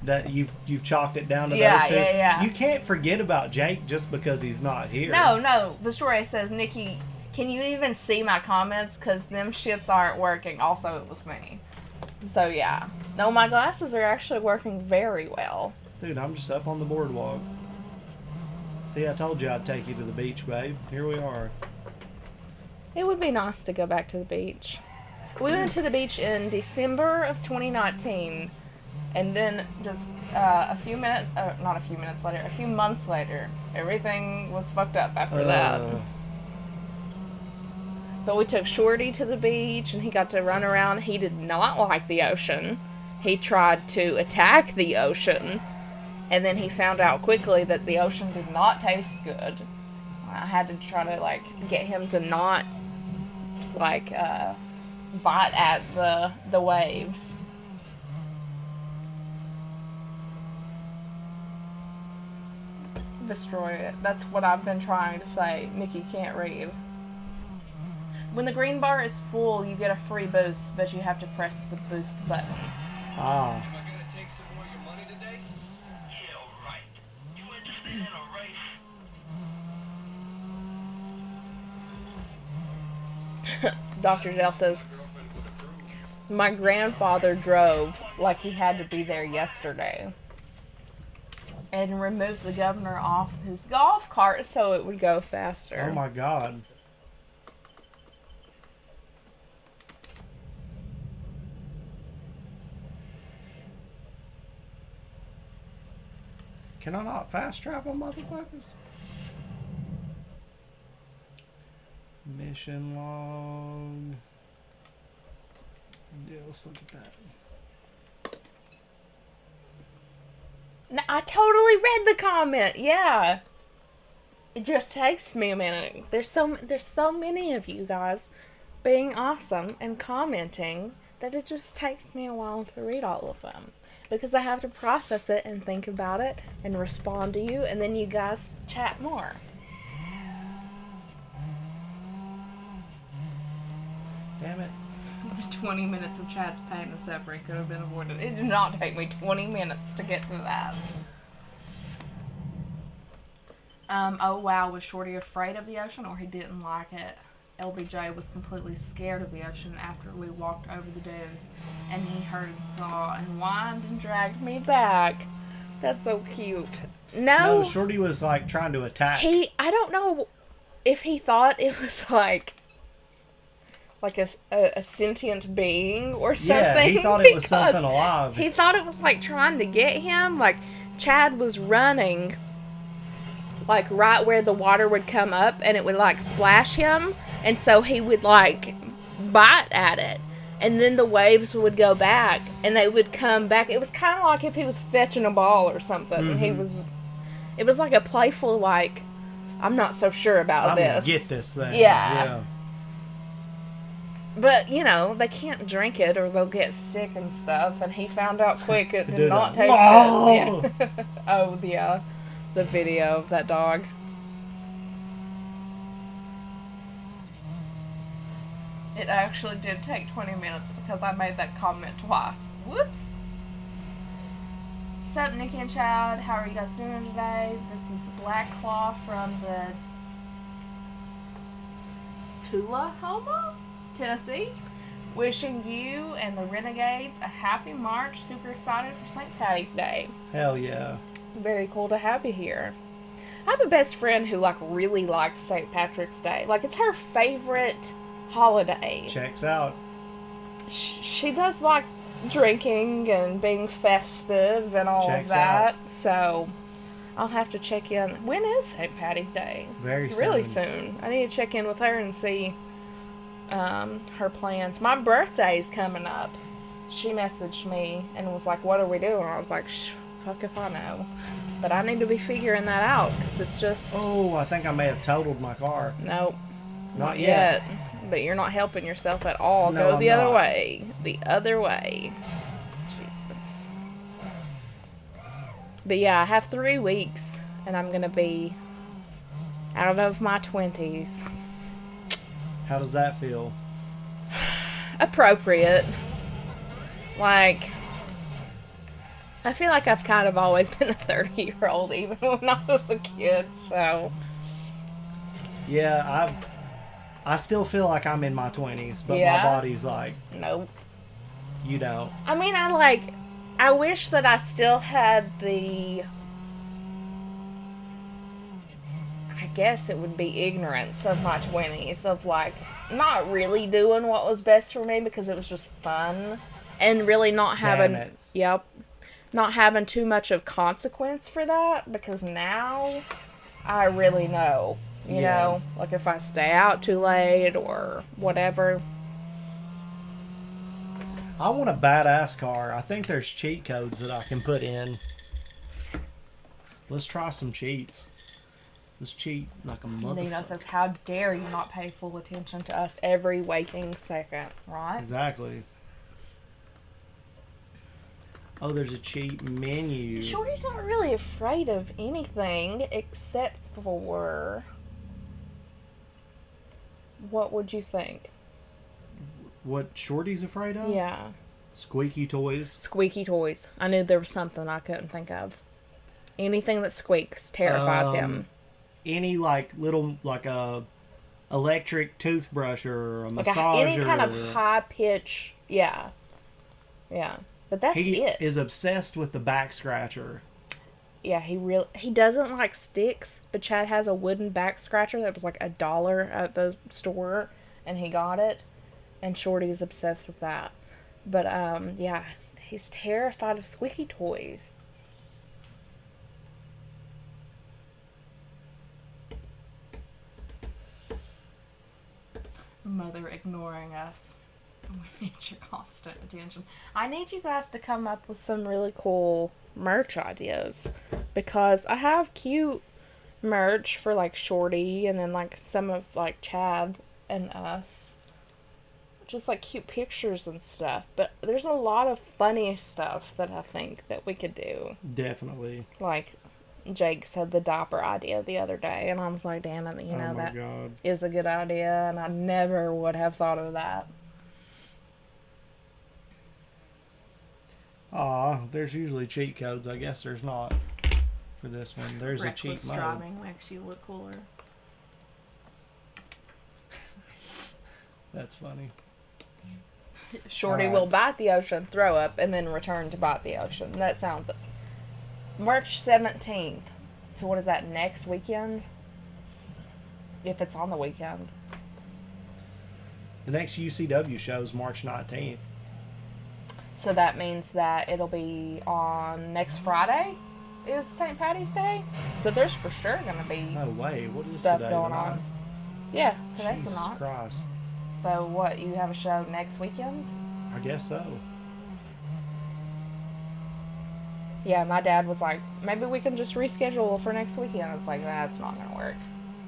That you've chalked it down to Yeah, those two? yeah. You can't forget about Jake just because he's not here. No. Vestroya says, Nikki, can you even see my comments? Because them shits aren't working. Also, it was me. So, yeah. No, my glasses are actually working very well. Dude, I'm just up on the boardwalk. See, I told you I'd take you to the beach, babe. Here we are. It would be nice to go back to the beach. We went to the beach in December of 2019, and then just a few months later, everything was fucked up after that. But we took Shorty to the beach, and he got to run around. He did not like the ocean. He tried to attack the ocean, and then he found out quickly that the ocean did not taste good. I had to try to, get him to not, bite at the waves. Destroy it. That's what I've been trying to say. Nikki can't read. When the green bar is full, you get a free boost, but you have to press the boost button. Ah. Am I gonna take some more of your money today? Yeah, right. You understand a race? Dr. Dell says, my grandfather drove like he had to be there yesterday and removed the governor off his golf cart so it would go faster. Oh my God. Can I not fast travel, motherfuckers? Mission log. Yeah, let's look at that. No, I totally read the comment. Yeah. It just takes me a minute. There's so many of you guys being awesome and commenting that it just takes me a while to read all of them. Because I have to process it and think about it and respond to you, and then you guys chat more. Damn it. The 20 minutes of Chad's pain and suffering could have been avoided. It did not take me 20 minutes to get to that. Oh wow, was Shorty afraid of the ocean or he didn't like it? LBJ was completely scared of the ocean after we walked over the dunes, and he heard and saw and whined and dragged me back. That's so cute. No, Shorty was like trying to attack. I don't know if he thought it was like a sentient being or something. Yeah, he thought it was something alive. He thought it was like trying to get him. Like Chad was running like right where the water would come up and it would like splash him, and so he would like bite at it, and then the waves would go back and they would come back. It was kind of like if he was fetching a ball or something. Mm-hmm. It was like a playful, like, I'm not so sure about this. I'm gonna get this thing. Yeah. But, you know, they can't drink it or they'll get sick and stuff, and he found out quick it did not taste good. Yeah. Oh, yeah. The video of that dog. It actually did take 20 minutes because I made that comment twice. Whoops. Sup, Nikki and Chad? How are you guys doing today? This is Black Claw from the Tullahoma, Tennessee. Wishing you and the Renegades a happy March. Super excited for St. Patty's Day. Hell yeah. Very cool to have you here. I have a best friend who like really liked St. Patrick's Day. Like it's her favorite holiday. Checks out. She does like drinking and being festive and all Checks of that. out. So I'll have to check in. When is St. Patty's Day? Really soon. I need to check in with her and see her plans. My birthday's coming up. She messaged me and was like, "What are we doing?" I was like, fuck if I know. But I need to be figuring that out because it's just... Oh, I think I may have totaled my car. Nope. Not yet. But you're not helping yourself at all. No, Go the I'm other not. way. The other way. Jesus. But yeah, I have 3 weeks and I'm going to be out of my 20s. How does that feel? Appropriate. Like... I feel like I've kind of always been a 30-year-old, even when I was a kid, so... Yeah, I still feel like I'm in my 20s, but Yeah? my body's like, Nope. you don't. I mean, I wish that I still had the... I guess it would be ignorance of my 20s, of, like, not really doing what was best for me because it was just fun, and really not having... Damn it. Yep. Not having too much of consequence for that, because now I really know, you know, like if I stay out too late or whatever. I want a badass car. I think there's cheat codes that I can put in. Let's try some cheats. Let's cheat like a Nino motherfucker. says, "How dare you not pay full attention to us every waking second," right? Exactly. Oh, there's a cheat menu. Shorty's not really afraid of anything except for... What would you think? What Shorty's afraid of? Yeah. Squeaky toys. Squeaky toys. I knew there was something I couldn't think of. Anything that squeaks terrifies him. Any like little like a electric toothbrush or a Like massager. any kind of high pitch. Yeah. Yeah. But that's He it. is obsessed with the back scratcher. Yeah, he doesn't like sticks, but Chad has a wooden back scratcher that was like $1 at the store, and he got it, and Shorty is obsessed with that. But yeah, he's terrified of squeaky toys. Mother ignoring us. We need your constant attention. I need you guys to come up with some really cool merch ideas, because I have cute merch for like Shorty and then like some of like Chad and us. Just like cute pictures and stuff. But there's a lot of funny stuff that I think that we could do. Definitely. Like Jake said the diaper idea the other day, and I was like, damn it, you know, that God. is a good idea, and I never would have thought of that. There's usually cheat codes. I guess there's not for this one. There's Reckless a cheat mode. driving makes you look cooler. That's funny. Shorty Alright. will bite the ocean, throw up, and then return to bite the ocean. That sounds... March 17th. So what is that, next weekend? If it's on the weekend. The next UCW show is March 19th. So that means that it'll be on next Friday is St. Patty's Day. So there's for sure going to be No way. What is stuff today? going Tonight? on. Yeah, today's Jesus not. Christ. So what, you have a show next weekend? I guess so. Yeah, my dad was like, maybe we can just reschedule for next weekend. It's like, that's not going to work.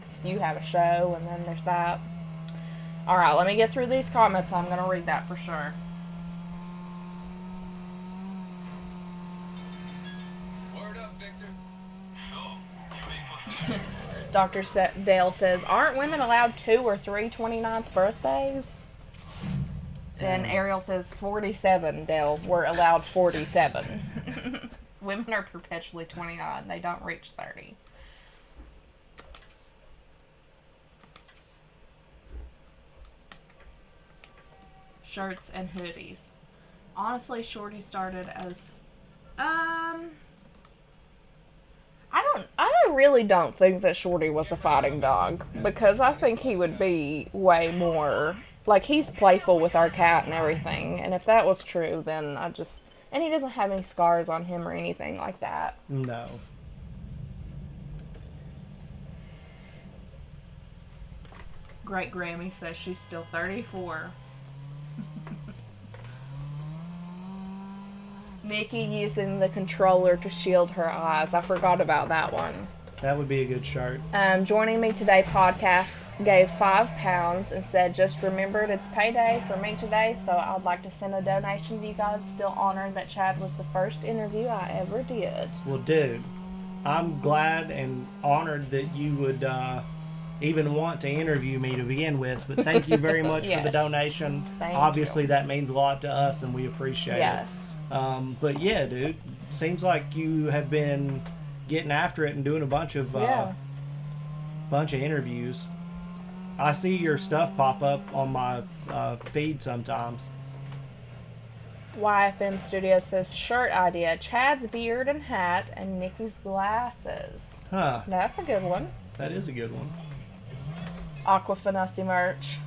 'Cause if you have a show and then there's that. All right, let me get through these comments. I'm going to read that for sure. Word up, Victor. Dr. Dale says, aren't women allowed 2 or 3 29th birthdays? And Ariel says, 47, Dale. We're allowed 47. Women are perpetually 29. They don't reach 30. Shirts and hoodies. Honestly, Shorty started as... I really don't think that Shorty was a fighting dog, because I think he would be way more, like, he's playful with our cat and everything, and if that was true, then and he doesn't have any scars on him or anything like that. No. Great Grammy says she's still 34. Nikki using the controller to shield her eyes. I forgot about that one. That would be a good shirt. Joining me today podcast gave £5 and said, just remembered it's payday for me today, so I'd like to send a donation to you guys. Still honored that Chad was the first interview I ever did. Well, dude, I'm glad and honored that you would even want to interview me to begin with, but thank you very much for the Yes. donation. Thank Obviously, you. that means a lot to us, and we appreciate Yes. it. But yeah, dude, seems like you have been getting after it and doing a bunch of interviews. I see your stuff pop up on my feed sometimes. YFM Studio says, shirt idea, Chad's beard and hat and Nikki's glasses. Huh, That's a good one. that is a good one. Aquafinassi merch.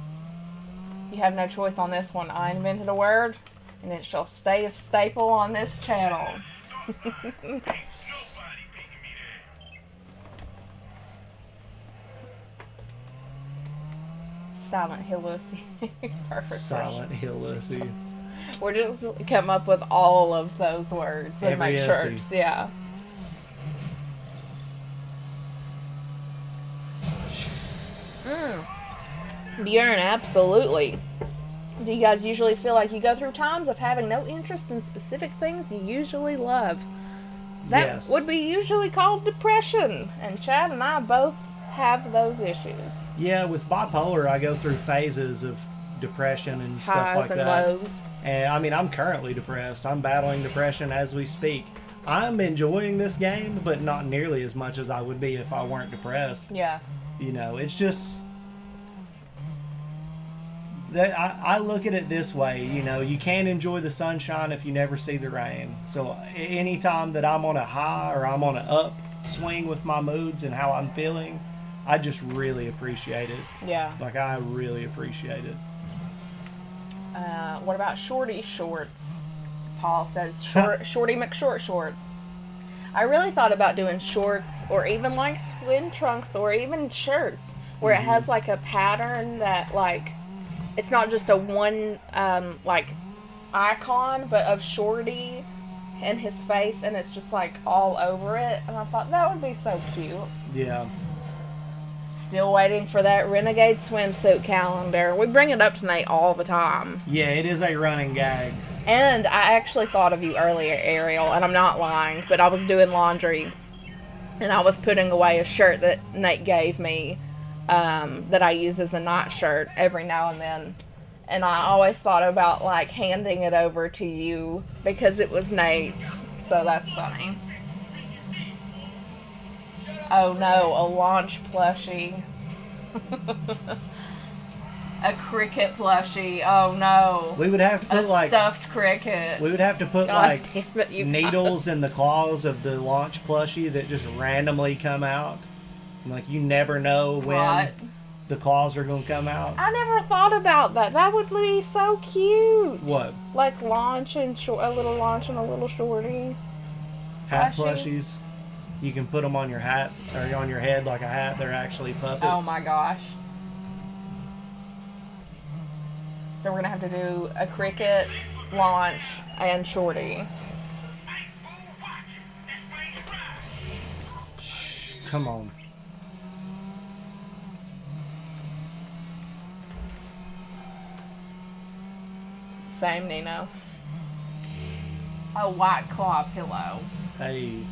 You have no choice on this one. I invented a word, and it shall stay a staple on this channel. Silent Hill Lucy. Perfect. Silent Hill Lucy. We're just come up with all of those words and Every make Lucy. shirts. Yeah. Bjorn, absolutely. Do you guys usually feel like you go through times of having no interest in specific things you usually love? That Yes. would be usually called depression, and Chad and I both have those issues. Yeah, with bipolar, I go through phases of depression and stuff Highs like and that. lows. And I mean, I'm currently depressed. I'm battling depression as we speak. I'm enjoying this game, but not nearly as much as I would be if I weren't depressed. Yeah. You know, it's just that I look at it this way. You know, you can't enjoy the sunshine if you never see the rain. So anytime that I'm on a high or I'm on an upswing with my moods and how I'm feeling, I just really appreciate it. Yeah. Like, I really appreciate it. What about Shorty shorts? Paul says Shorty McShort shorts. I really thought about doing shorts or even like swim trunks or even shirts where it has like a pattern that like it's not just a one like icon but of Shorty and his face, and it's just like all over it. And I thought that would be so cute. Yeah. Still waiting for that Renegade swimsuit calendar. We bring it up to Nate all the time. Yeah, it is a running gag. And I actually thought of you earlier, Ariel, and I'm not lying, but I was doing laundry, and I was putting away a shirt that Nate gave me that I use as a night shirt every now and then. And I always thought about, like, handing it over to you because it was Nate's. So that's funny. Oh no, a launch plushie. A cricket plushie. Oh no. We would have to put A stuffed cricket. We would have to put God damn it, you needles guys. in the claws of the launch plushie that just randomly come out. And, like, you never know when What? the claws are going to come out. I never thought about that. That would be so cute. What? Like launch and a little launch and a little shorty. Hat Plushie? plushies. You can put them on your hat or on your head like a hat. They're actually puppets. Oh my gosh. So we're going to have to do a cricket, launch, and shorty. Shh, come on. Same, Nino. A White Claw pillow. Hey.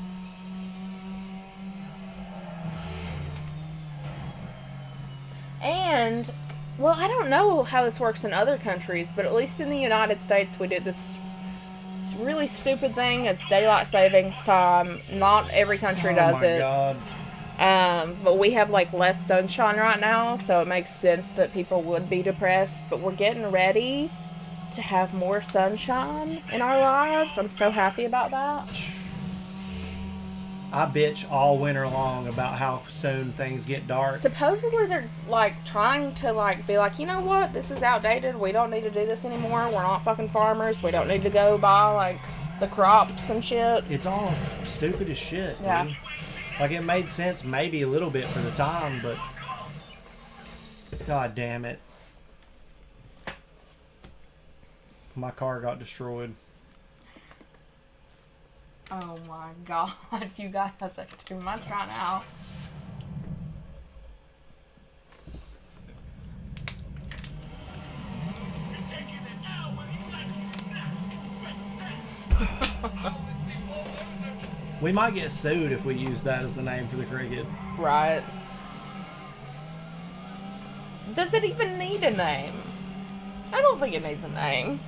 And, well, I don't know how this works in other countries, but at least in the United States, we did this really stupid thing. It's daylight savings time. Not every country does it. Oh my God. But we have, like, less sunshine right now, so it makes sense that people would be depressed. But we're getting ready to have more sunshine in our lives. I'm so happy about that. I bitch all winter long about how soon things get dark. Supposedly they're, like, trying to, like, be like, you know what? This is outdated. We don't need to do this anymore. We're not fucking farmers. We don't need to go buy, like, the crops and shit. It's all stupid as shit. Yeah. Dude. Like, it made sense maybe a little bit for the time, but God damn it. My car got destroyed. Oh my god, you guys are too much right now. We might get sued if we use that as the name for the cricket. Right. Does it even need a name? I don't think it needs a name.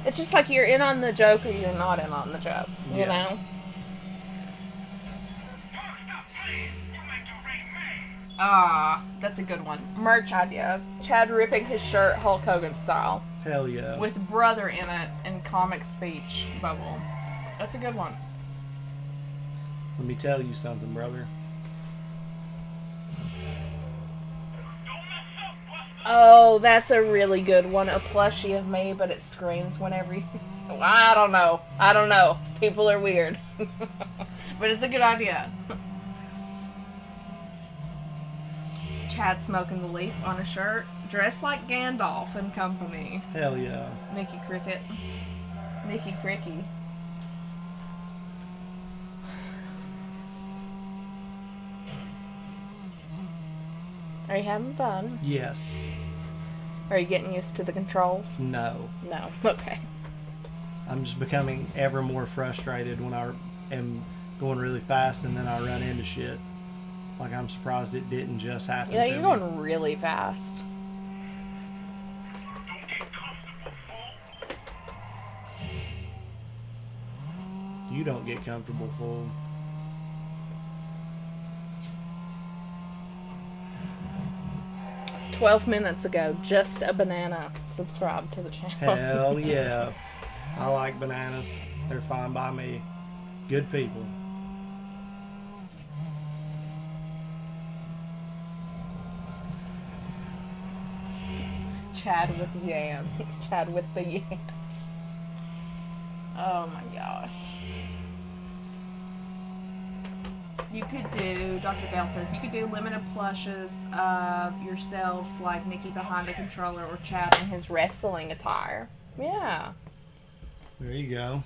It's just like you're in on the joke or you're not in on the joke, you Yeah. know? Ah, that's a good one. Merch idea. Chad ripping his shirt Hulk Hogan style. Hell yeah. With brother in it and comic speech bubble. That's a good one. Let me tell you something, brother. Oh, that's a really good one. A plushie of me, but it screams whenever you... I don't know. People are weird. But it's a good idea. Chad smoking the leaf on a shirt. Dressed like Gandalf and company. Hell yeah. Nikki Cricket. Nikki Cricky. Are you having fun? Yes. Are you getting used to the controls? No. No. Okay. I'm just becoming ever more frustrated when I am going really fast and then I run into shit. Like, I'm surprised it didn't just happen Yeah, to you're me. going really fast. You don't get comfortable, fool. "12 minutes ago, just a banana." Subscribe to the channel. Hell yeah. I like bananas. They're fine by me. Good people. Chad with yam. Chad with the yams. Oh my gosh. You could do, Dr. Bell says, you could do limited plushes of yourselves like Nikki behind a controller or Chad in his wrestling attire. Yeah. There you go.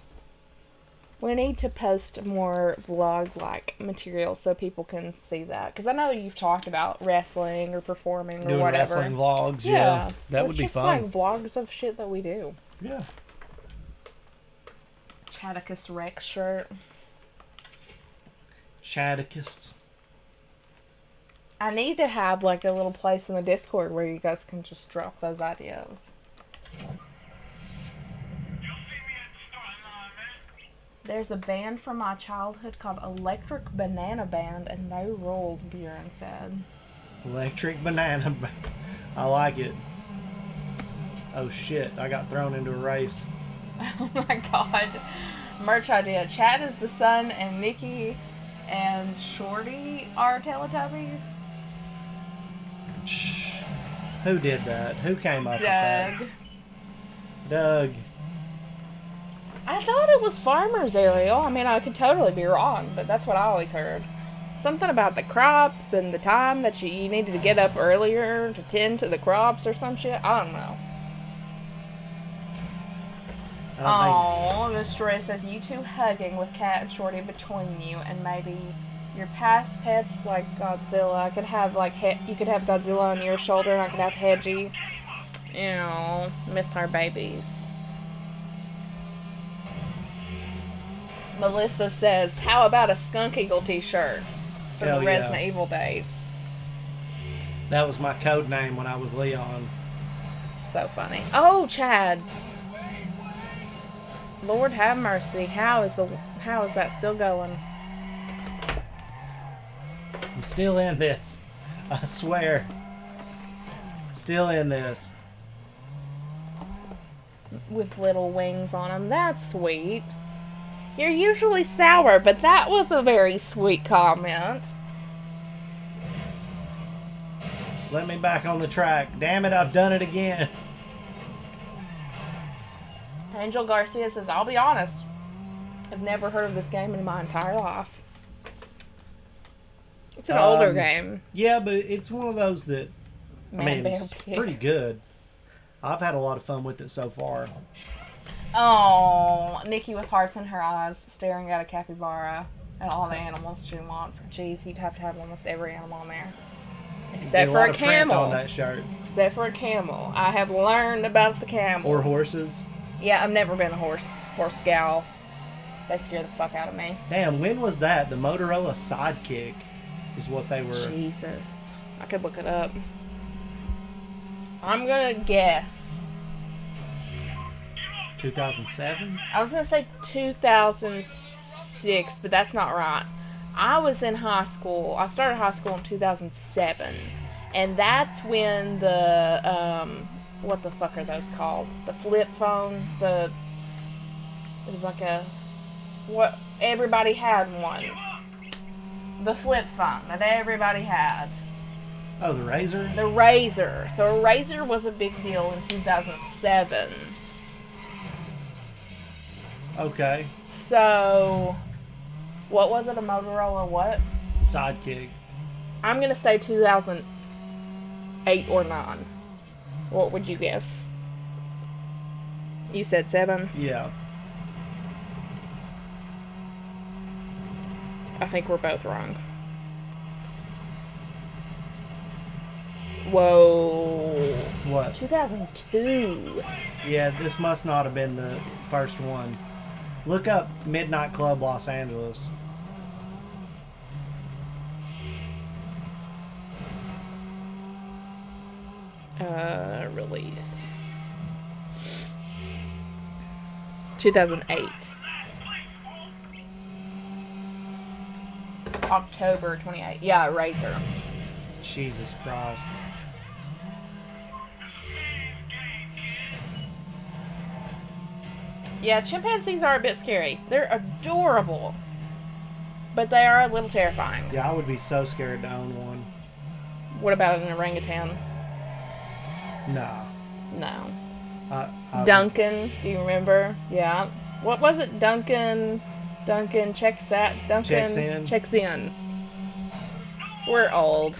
We need to post more vlog-like material so people can see that. Because I know you've talked about wrestling or performing or Doing whatever. wrestling vlogs, yeah. That would be just fun. like vlogs of shit that we do. Yeah. Chaticus Rex shirt. Chaticus. I need to have like a little place in the Discord where you guys can just drop those ideas. There's a band from my childhood called Electric Banana Band, and they ruled, Bjorn said. Electric Banana. I like it. Oh shit, I got thrown into a race. Oh my god. Merch idea. Chad is the son, and Nikki and Shorty are Teletubbies. Who did that? Who came up with Doug. that? Doug. I thought it was Farmer's Ariel. I mean, I could totally be wrong, but that's what I always heard. Something about the crops and the time that you needed to get up earlier to tend to the crops or some shit. I don't know. Oh, Miss Joy says, you two hugging with Cat and Shorty between you, and maybe your past pets like Godzilla. I could have like you could have Godzilla on your shoulder, and I could have Hedgie. You know, miss our babies. Melissa says, how about a Skunk Eagle t-shirt from Hell the yeah. Resident Evil days? That was my code name when I was Leon. So funny. Oh, Chad. Lord have mercy. How is that still going? I'm still in this. I swear. Still in this. With little wings on them. That's sweet. You're usually sour, but that was a very sweet comment. Let me back on the track. Damn it, I've done it again. Angel Garcia says, I'll be honest. I've never heard of this game in my entire life. It's an older game. Yeah, but it's one of those that, Man, Bear, it's Pig. pretty good. I've had a lot of fun with it so far. Oh, Nikki with hearts in her eyes, staring at a capybara and all the animals she wants. Jeez, you'd have to have almost every animal on there. Except for a camel. On that shirt. Except for a camel. I have learned about the camels. Or horses. Yeah, I've never been a horse gal. They scare the fuck out of me. Damn, when was that? The Motorola Sidekick is what they were. Jesus. I could look it up. I'm gonna guess. 2007? I was gonna say 2006, but that's not right. I was in high school. I started high school in 2007, and that's when the what the fuck are those called? The flip phone. It was like what everybody had one. The flip phone that everybody had. Oh, the Razor? The Razor. So a Razor was a big deal in 2007. Okay. So, what was it? A Motorola what? Sidekick. I'm going to say 2008 or 9. What would you guess? You said 7? Yeah. I think we're both wrong. Whoa. What? 2002. Yeah, this must not have been the first one. Look up Midnight Club Los Angeles. Release. 2008. October 28th. Yeah, Razor. Jesus Christ. Yeah, chimpanzees are a bit scary. They're adorable, but they are a little terrifying. Yeah, I would be so scared to own one. What about an orangutan? Nah. No. Duncan. Duncan, do you remember? Yeah. What was it? Duncan checks out. Duncan Checks in. Checks in. We're old.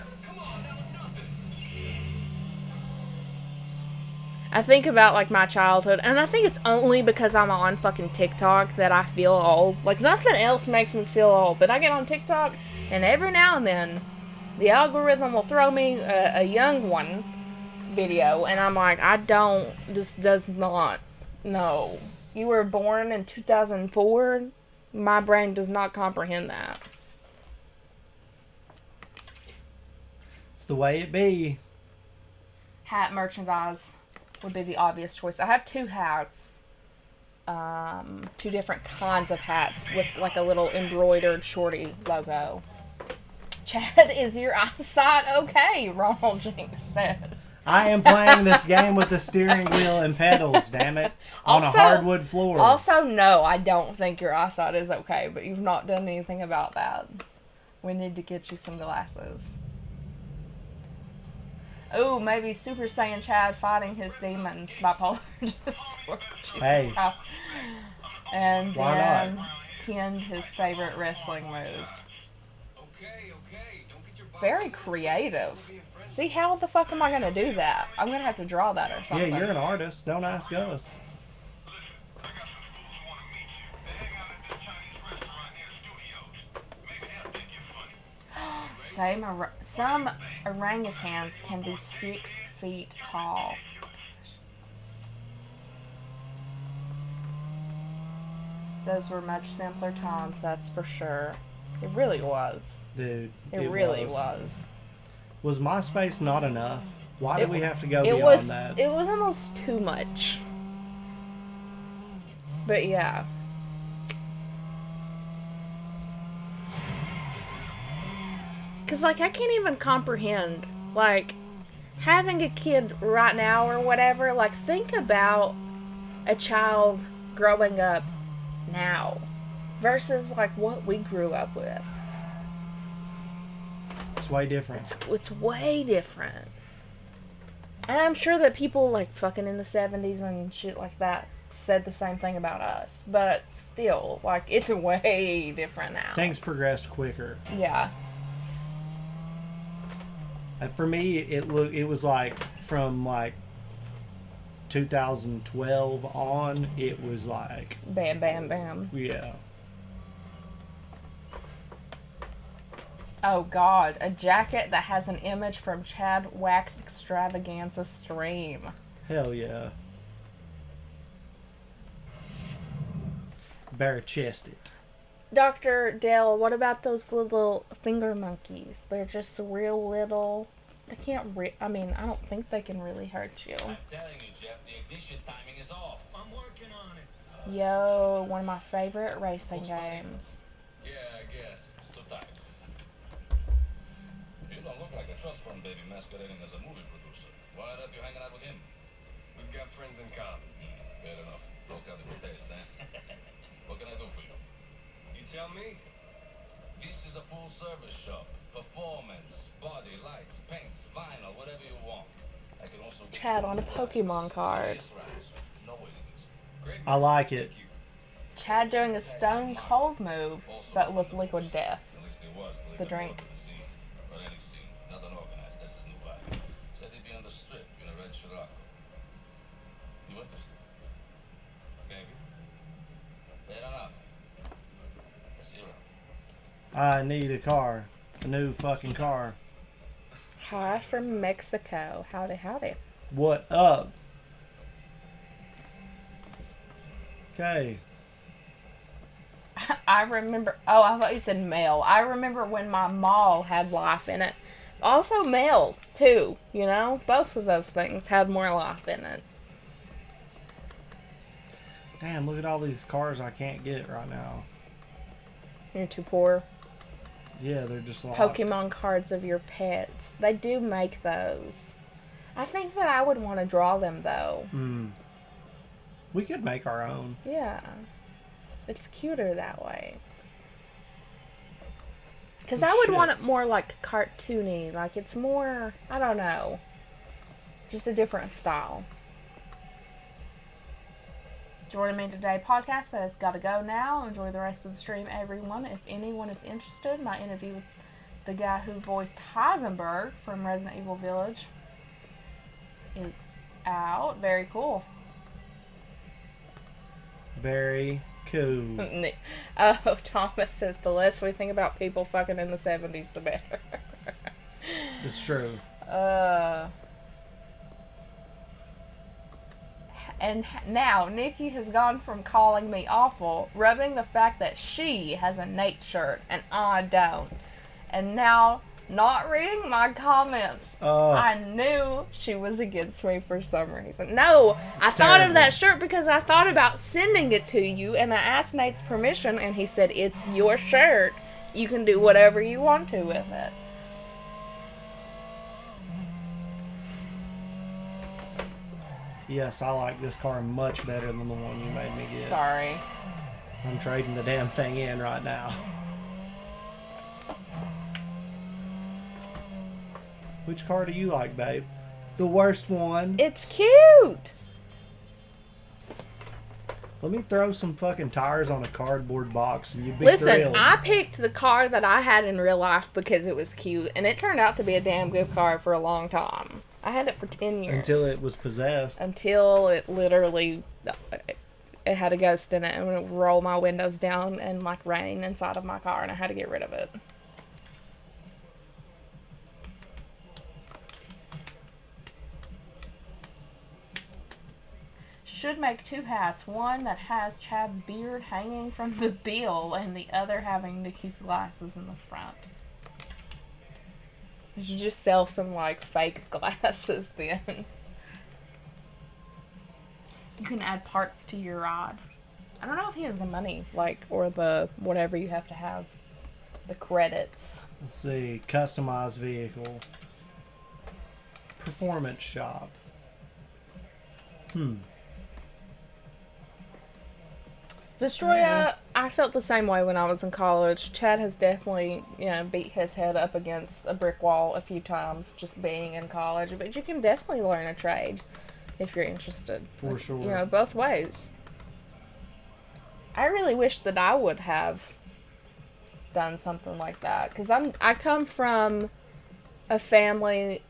I think about, like, my childhood, and I think it's only because I'm on fucking TikTok that I feel old. Like, nothing else makes me feel old, but I get on TikTok, and every now and then, the algorithm will throw me a young one video, and I'm like, this does not, no. You were born in 2004? My brain does not comprehend that. It's the way it be. Hat merchandise would be the obvious choice. I have 2 hats. 2 different kinds of hats with like a little embroidered shorty logo. Chad, is your eyesight okay? Ronald Jinx says. I am playing this game with the steering wheel and pedals, damn it. On a hardwood floor. Also, no, I don't think your eyesight is okay, but you've not done anything about that. We need to get you some glasses. Oh, maybe Super Saiyan Chad fighting his demons, bipolar disorder. Jesus Hey. Christ. And Why then not? pinned his favorite wrestling move. Okay. Don't get your Very creative. See, how the fuck am I going to do that? I'm going to have to draw that or Yeah, something. you're an artist. Don't ask us. I got some fools who want to meet you. They hang out at this Chinese restaurant near the studios. Maybe they'll think you're funny. Some orangutans can be 6 feet tall. Those were much simpler times, that's for sure. It really was. Dude, It really was. Was MySpace not enough? Why did we have to go It beyond was. that? It was almost too much. But yeah. Cause like I can't even comprehend like having a kid right now or whatever. Like think about a child growing up now versus like what we grew up with. It's way different. It's way different. And I'm sure that people like fucking in the 70s and shit like that said the same thing about us. But still, like, it's way different now. Things progressed quicker. Yeah. And for me, it was like from like 2012 on, it was like, Bam, bam, bam. yeah. Oh, God. A jacket that has an image from Chad Wax Extravaganza stream. Hell yeah. Bare chested. Dr. Dale, what about those little finger monkeys? They're just real little. They can't I mean, I don't think they can really hurt you. I'm telling you, Jeff, the ignition timing is off. I'm working on it. Yo, one of my favorite racing games. Yeah, I guess. Still tight. You don't look like a trust fund baby masquerading as a movie producer. Why on earth you hanging out with him? We've got friends in common. Fair enough. Broke out of your taste, eh? What can I do for you? You tell me. This is a full-service shop. Performance, body, lights, paints, vinyl, whatever you want. I can also get Chad you on a Pokemon card. serious rides. No waiting list. Great. I like it. Chad doing a stone cold move, but with liquid death. At least it was. The drink. The scene. Or any scene. Nothing organized. That's his new vibe. Said he'd be on the strip in a red Scirocco. You interested? Maybe. Fair enough. Let's see you around. I need a car. A new fucking car. Hi from Mexico. Howdy, howdy. What up? Okay. I remember. Oh, I thought you said male. I remember when my mall had life in it. Also, male, too. You know? Both of those things had more life in it. Damn, look at all these cars I can't get right now. You're too poor. Yeah, they're just like Pokemon cards of your pets. They do make those. I think that I would want to draw them, though. We could make our own. Yeah. It's cuter that way. Because Oh, I would shit. want it more like cartoony. Like it's more, I don't know. Just a different style. Jordan Me Today podcast says, gotta go now. Enjoy the rest of the stream, everyone. If anyone is interested, my interview with the guy who voiced Heisenberg from Resident Evil Village is out. Very cool. Very cool. Oh, Thomas says the less we think about people fucking in the 70s, the better. It's true. And now Nikki has gone from calling me awful, rubbing the fact that she has a Nate shirt and I don't. And now not reading my comments. I knew she was against me for some reason. No, I thought of that shirt because I thought about sending it to you, and I asked Nate's permission, and he said, it's your shirt. You can do whatever you want to with it. Yes, I like this car much better than the one you made me get. Sorry. I'm trading the damn thing in right now. Which car do you like, babe? The worst one. It's cute. Let me throw some fucking tires on a cardboard box and you'd be Listen, thrilled. I picked the car that I had in real life because it was cute, and it turned out to be a damn good car for a long time. I had it for 10 years. Until it was possessed. Until it literally, it had a ghost in it, and it would roll my windows down and like rain inside of my car, and I had to get rid of it. Should make 2 hats, one that has Chad's beard hanging from the bill and the other having Nikki's glasses in the front. You should just sell some like fake glasses then. You can add parts to your rod. I don't know if he has the money, like, or the whatever you have to have. The credits. Let's see. Customized vehicle. Performance shop. Destroya, I felt the same way when I was in college. Chad has definitely, beat his head up against a brick wall a few times just being in college. But you can definitely learn a trade if you're interested. For sure. Both ways. I really wish that I would have done something like that. Because I come from a family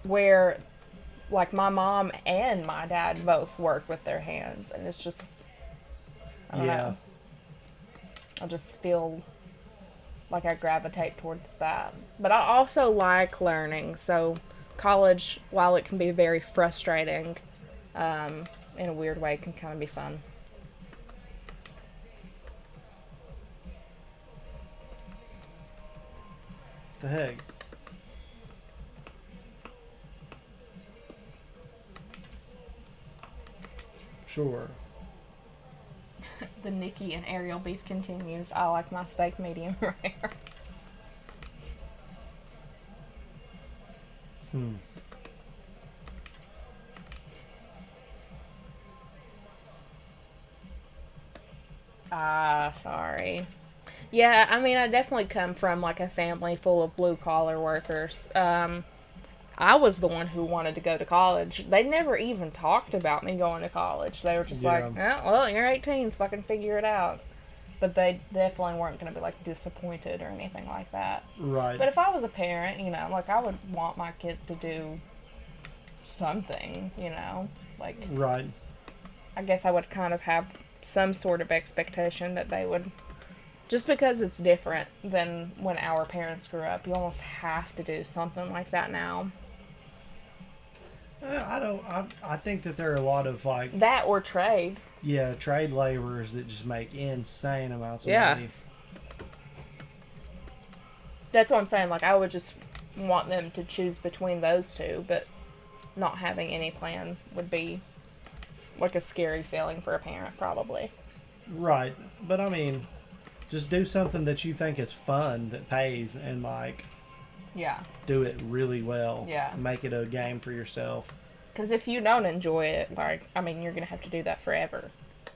where, like, my mom and my dad both work with their hands. And it's just... I don't know. I just feel like I gravitate towards that. But I also like learning. So college, while it can be very frustrating, in a weird way, can kind of be fun. The heck? Sure. The Nikki and Ariel beef continues. I like my steak medium rare. Sorry. Yeah, I mean, I definitely come from, like, a family full of blue-collar workers. I was the one who wanted to go to college. They never even talked about me going to college. They were just like, oh, well, you're 18, fucking figure it out. But they definitely weren't going to be, like, disappointed or anything like that. Right. But if I was a parent, like, I would want my kid to do something, Like, right. I guess I would kind of have some sort of expectation that they would... Just because it's different than when our parents grew up. You almost have to do something like that now. I think that there are a lot of, like... That or trade. Yeah, trade laborers that just make insane amounts of Yeah. money. That's what I'm saying. Like, I would just want them to choose between those two, but not having any plan would be, like, a scary feeling for a parent, probably. Right. But, I mean, just do something that you think is fun, that pays, and, like... Yeah. Do it really well. Yeah. Make it a game for yourself. Because if you don't enjoy it, like, I mean, you're going to have to do that forever.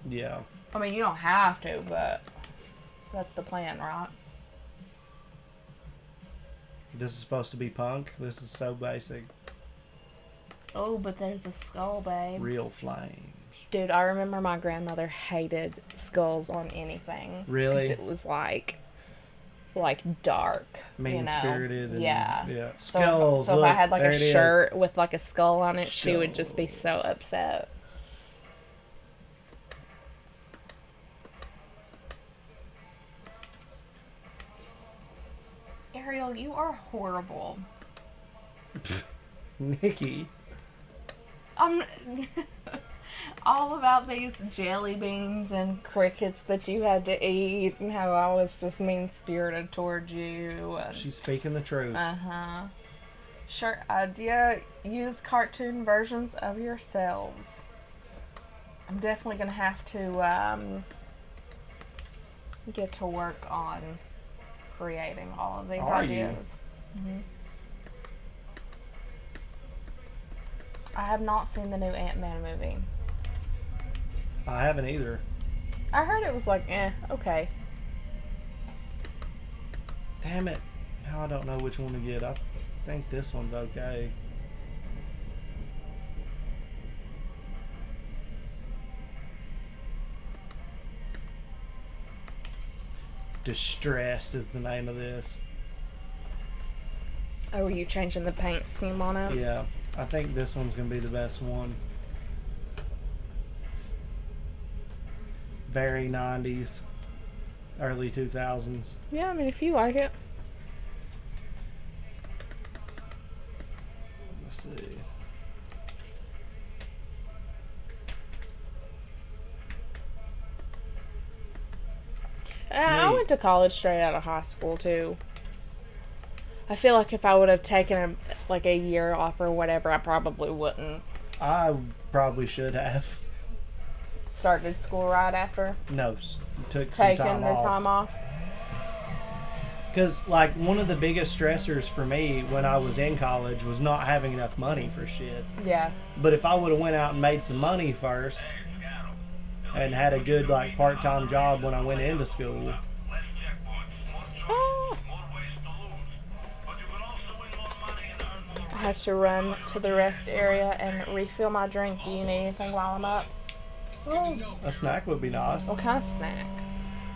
Yeah. I mean, you don't have to, but that's the plan, right? This is supposed to be punk. This is so basic. Oh, but there's a skull, babe. Real flames. Dude, I remember my grandmother hated skulls on anything. Really? 'Cause it was like like dark, mean-spirited. And, yeah. Yeah. So, Skulls. so if look, I had like there a it is. shirt with like a skull on it, she would just be so Skulls. upset. Ariel, you are horrible. Nikki. I'm all about these jelly beans and crickets that you had to eat and how I was just mean-spirited towards you. And, She's speaking the truth. uh-huh. Sure idea. Use cartoon versions of yourselves. I'm definitely going to have to get to work on creating all of these Are you? ideas. Mhm. I have not seen the new Ant-Man movie. I haven't either. I heard it was like, okay. Damn it. Now I don't know which one to get. I think this one's okay. Distressed is the name of this. Oh, are you changing the paint scheme on it? Yeah, I think this one's going to be the best one. Very 90s, early 2000s. Yeah, I mean, if you like it. Let's see. I Neat. went to college straight out of high school, too. I feel like if I would have taken a year off or whatever, I probably wouldn't. I probably should have. Started school right after. No, took some Taking time the off. time off. Because, like, one of the biggest stressors for me when I was in college was not having enough money for shit. Yeah. But if I would have went out and made some money first and had a good, like, part-time job when I went into school, I have to run to the rest area and refill my drink. Do you need anything while I'm up? a snack would be nice. What kind of snack?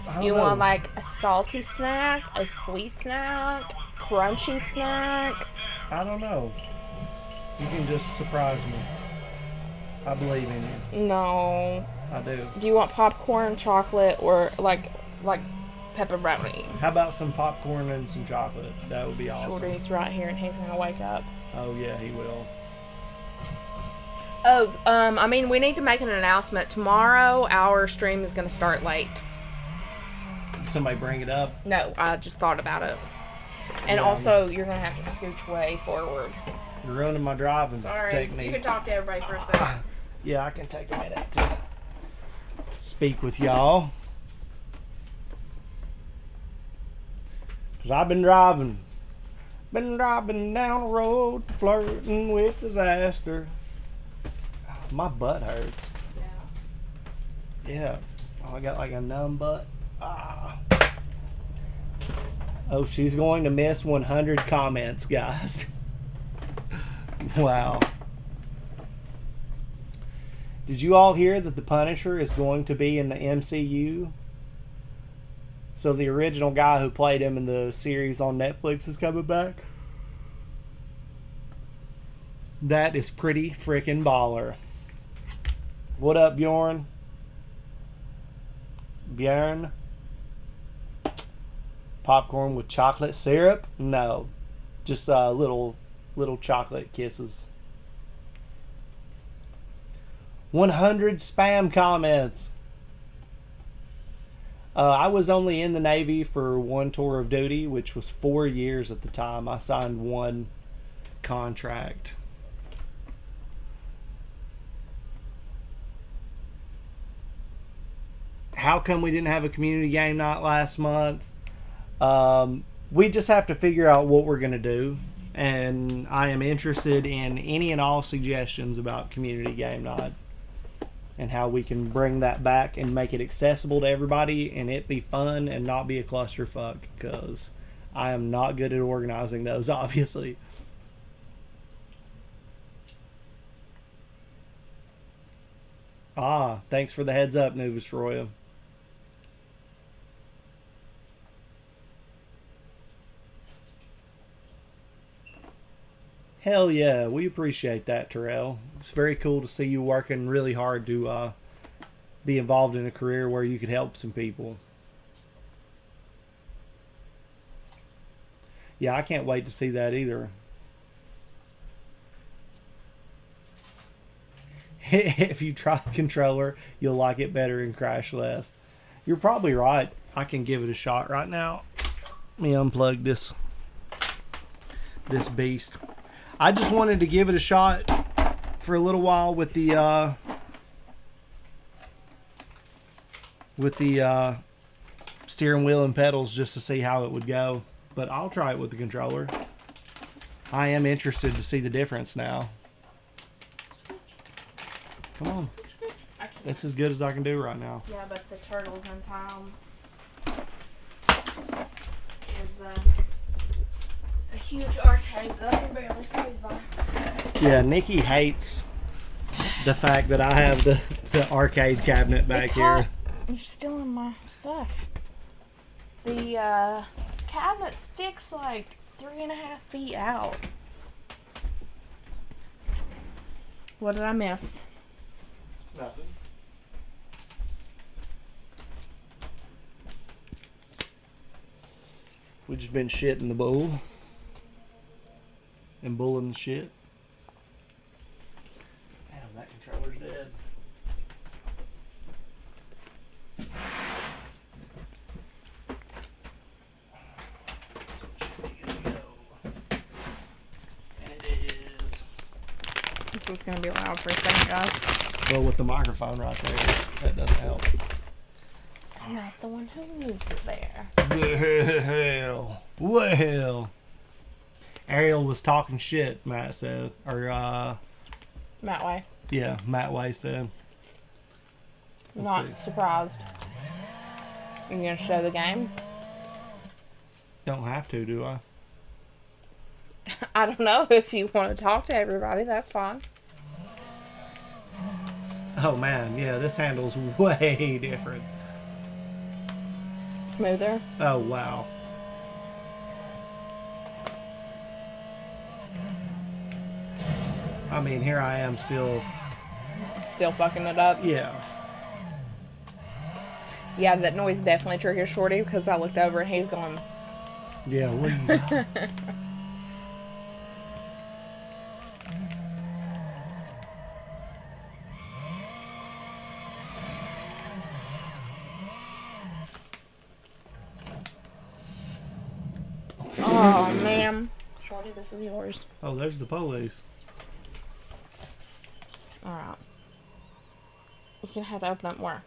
I don't You know. want like a salty snack, a sweet snack, crunchy snack? I don't know. You can just surprise me. I believe in you. No. I do. Do you want popcorn, chocolate, or like pepperoni? How about some popcorn and some chocolate? That would be awesome. Shorty's right here and he's gonna wake up. Oh, yeah, he will. Oh, I mean, we need to make an announcement. Tomorrow, our stream is gonna start late. Somebody bring it up. No, I just thought about it. And Yeah. also, you're gonna have to scooch way forward. You're ruining my driving Sorry. technique. You can talk to everybody for a second. Yeah, I can take a minute to speak with y'all. Because I've been driving down the road, flirting with disaster. My butt hurts. Yeah. Oh, I got like a numb butt. Ah. Oh, she's going to miss 100 comments, guys. Wow. Did you all hear that the Punisher is going to be in the MCU? So the original guy who played him in the series on Netflix is coming back? That is pretty freaking baller. What up, Bjorn? Bjorn? Popcorn with chocolate syrup? No. Just little chocolate kisses. 100 spam comments. I was only in the Navy for one tour of duty, which was 4 years at the time. I signed one contract. How come we didn't have a community game night last month? We just have to figure out what we're going to do. And I am interested in any and all suggestions about community game night and how we can bring that back and make it accessible to everybody and it be fun and not be a clusterfuck, because I am not good at organizing those, obviously. Ah, thanks for the heads up, Novus Roya. Hell yeah, we appreciate that, Terrell. It's very cool to see you working really hard to be involved in a career where you could help some people. Yeah, I can't wait to see that either. If you try the controller, you'll like it better and crash less. You're probably right. I can give it a shot right now. Let me unplug this beast. I just wanted to give it a shot for a little while with the steering wheel and pedals just to see how it would go. But I'll try it with the controller. I am interested to see the difference now. Come on. That's as good as I can do right now. Yeah, but the Turtles in Time is a huge arcade that I can barely squeeze by. Yeah, Nikki hates the fact that I have the arcade cabinet back here. You're stealing my stuff. The cabinet sticks like 3.5 feet out. What did I miss? Nothing. We just been shitting the bull and bulling the shit. Damn, that controller's dead. And it is. This is gonna be loud for a second, guys. Well, with the microphone right there, that doesn't help. I'm not the one who moved it there. Well. Ariel was talking shit, Matt said. Or, Matt Way. yeah, Matt Way said. Let's Not see. surprised. You gonna show the game? Don't have to, do I? I don't know. If you want to talk to everybody, that's fine. Oh, man. Yeah, this handle's way different. Smoother. Oh, wow. I mean, here I am still... Still fucking it up. Yeah. Yeah, that noise definitely triggers Shorty because I looked over and he's going. Yeah, what do you... Oh, man. Shorty, this is yours. Oh, there's the police. Alright. You can have to open up more.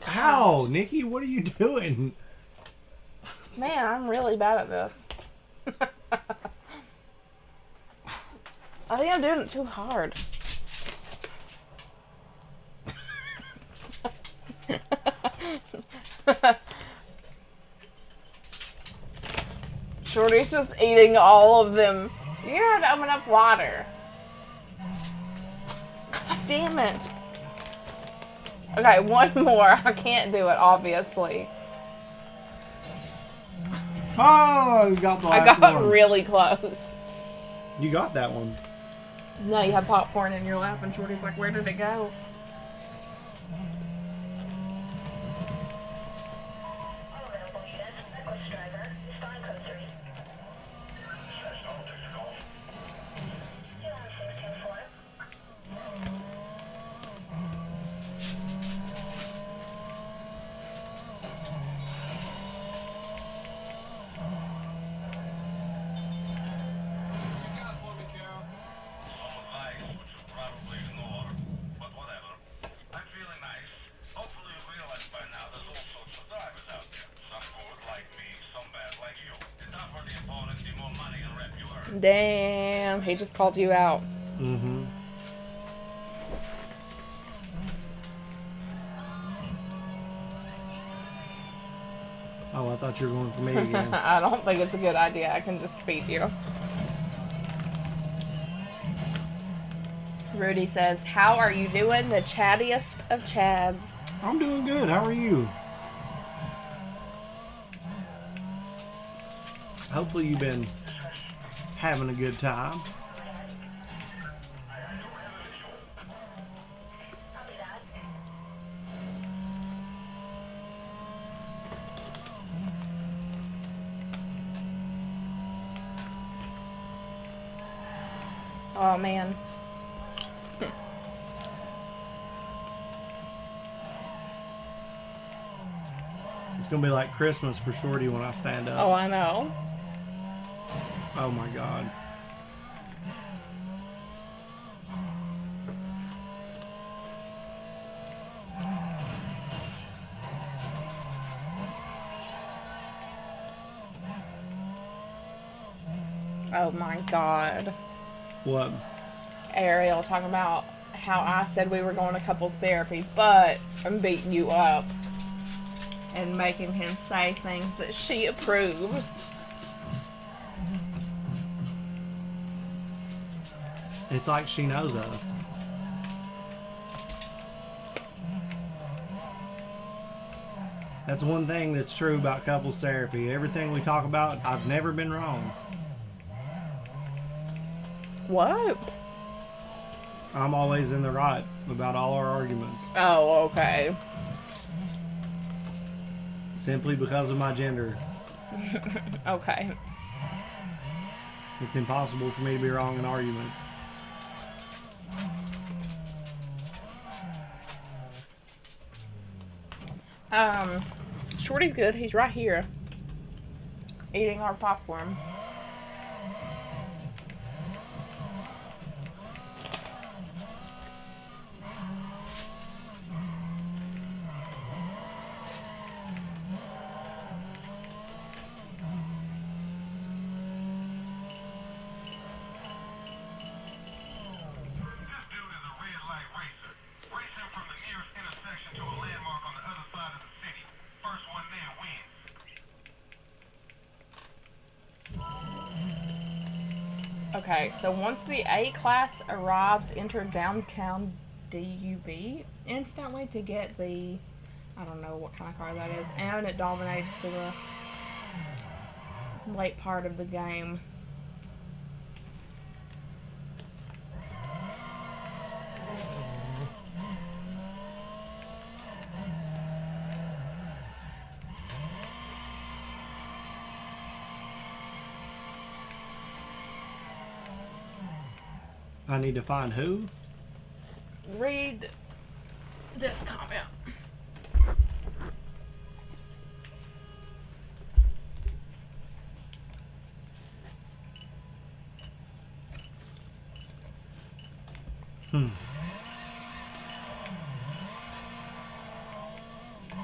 Ow, Nikki, what are you doing? Man, I'm really bad at this. I think I'm doing it too hard. Shorty's just eating all of them. You're gonna have to open up water. God damn it. Okay, one more. I can't do it, obviously. Oh, you got the I last got one. really close. You got that one. No, you had popcorn in your lap, and Shorty's like, where did it go? Damn, he just called you out. Mm-hmm. Oh, I thought you were going for me again. I don't think it's a good idea. I can just feed you. Rudy says, how are you doing? The chattiest of chads. I'm doing good. How are you? Hopefully you've been having a good time. Oh man. It's gonna be like Christmas for Shorty when I stand up. Oh, I know. Oh my God. Oh my God. What? Ariel talking about how I said we were going to couples therapy, but I'm beating you up. And making him say things that she approves. It's like she knows us. That's one thing that's true about couples therapy. Everything we talk about, I've never been wrong. What? I'm always in the right about all our arguments. Oh, okay. Simply because of my gender. Okay. It's impossible for me to be wrong in arguments. Shorty's good. He's right here. Eating our popcorn. This dude is a red light racer. Race him from the nearest intersection to a landmark on the other side of the city. First one there wins. Okay, so once the A-class arrives, enter downtown DUB instantly to get the, I don't know what kind of car that is, and it dominates for the late part of the game. I need to find who? Read this comment.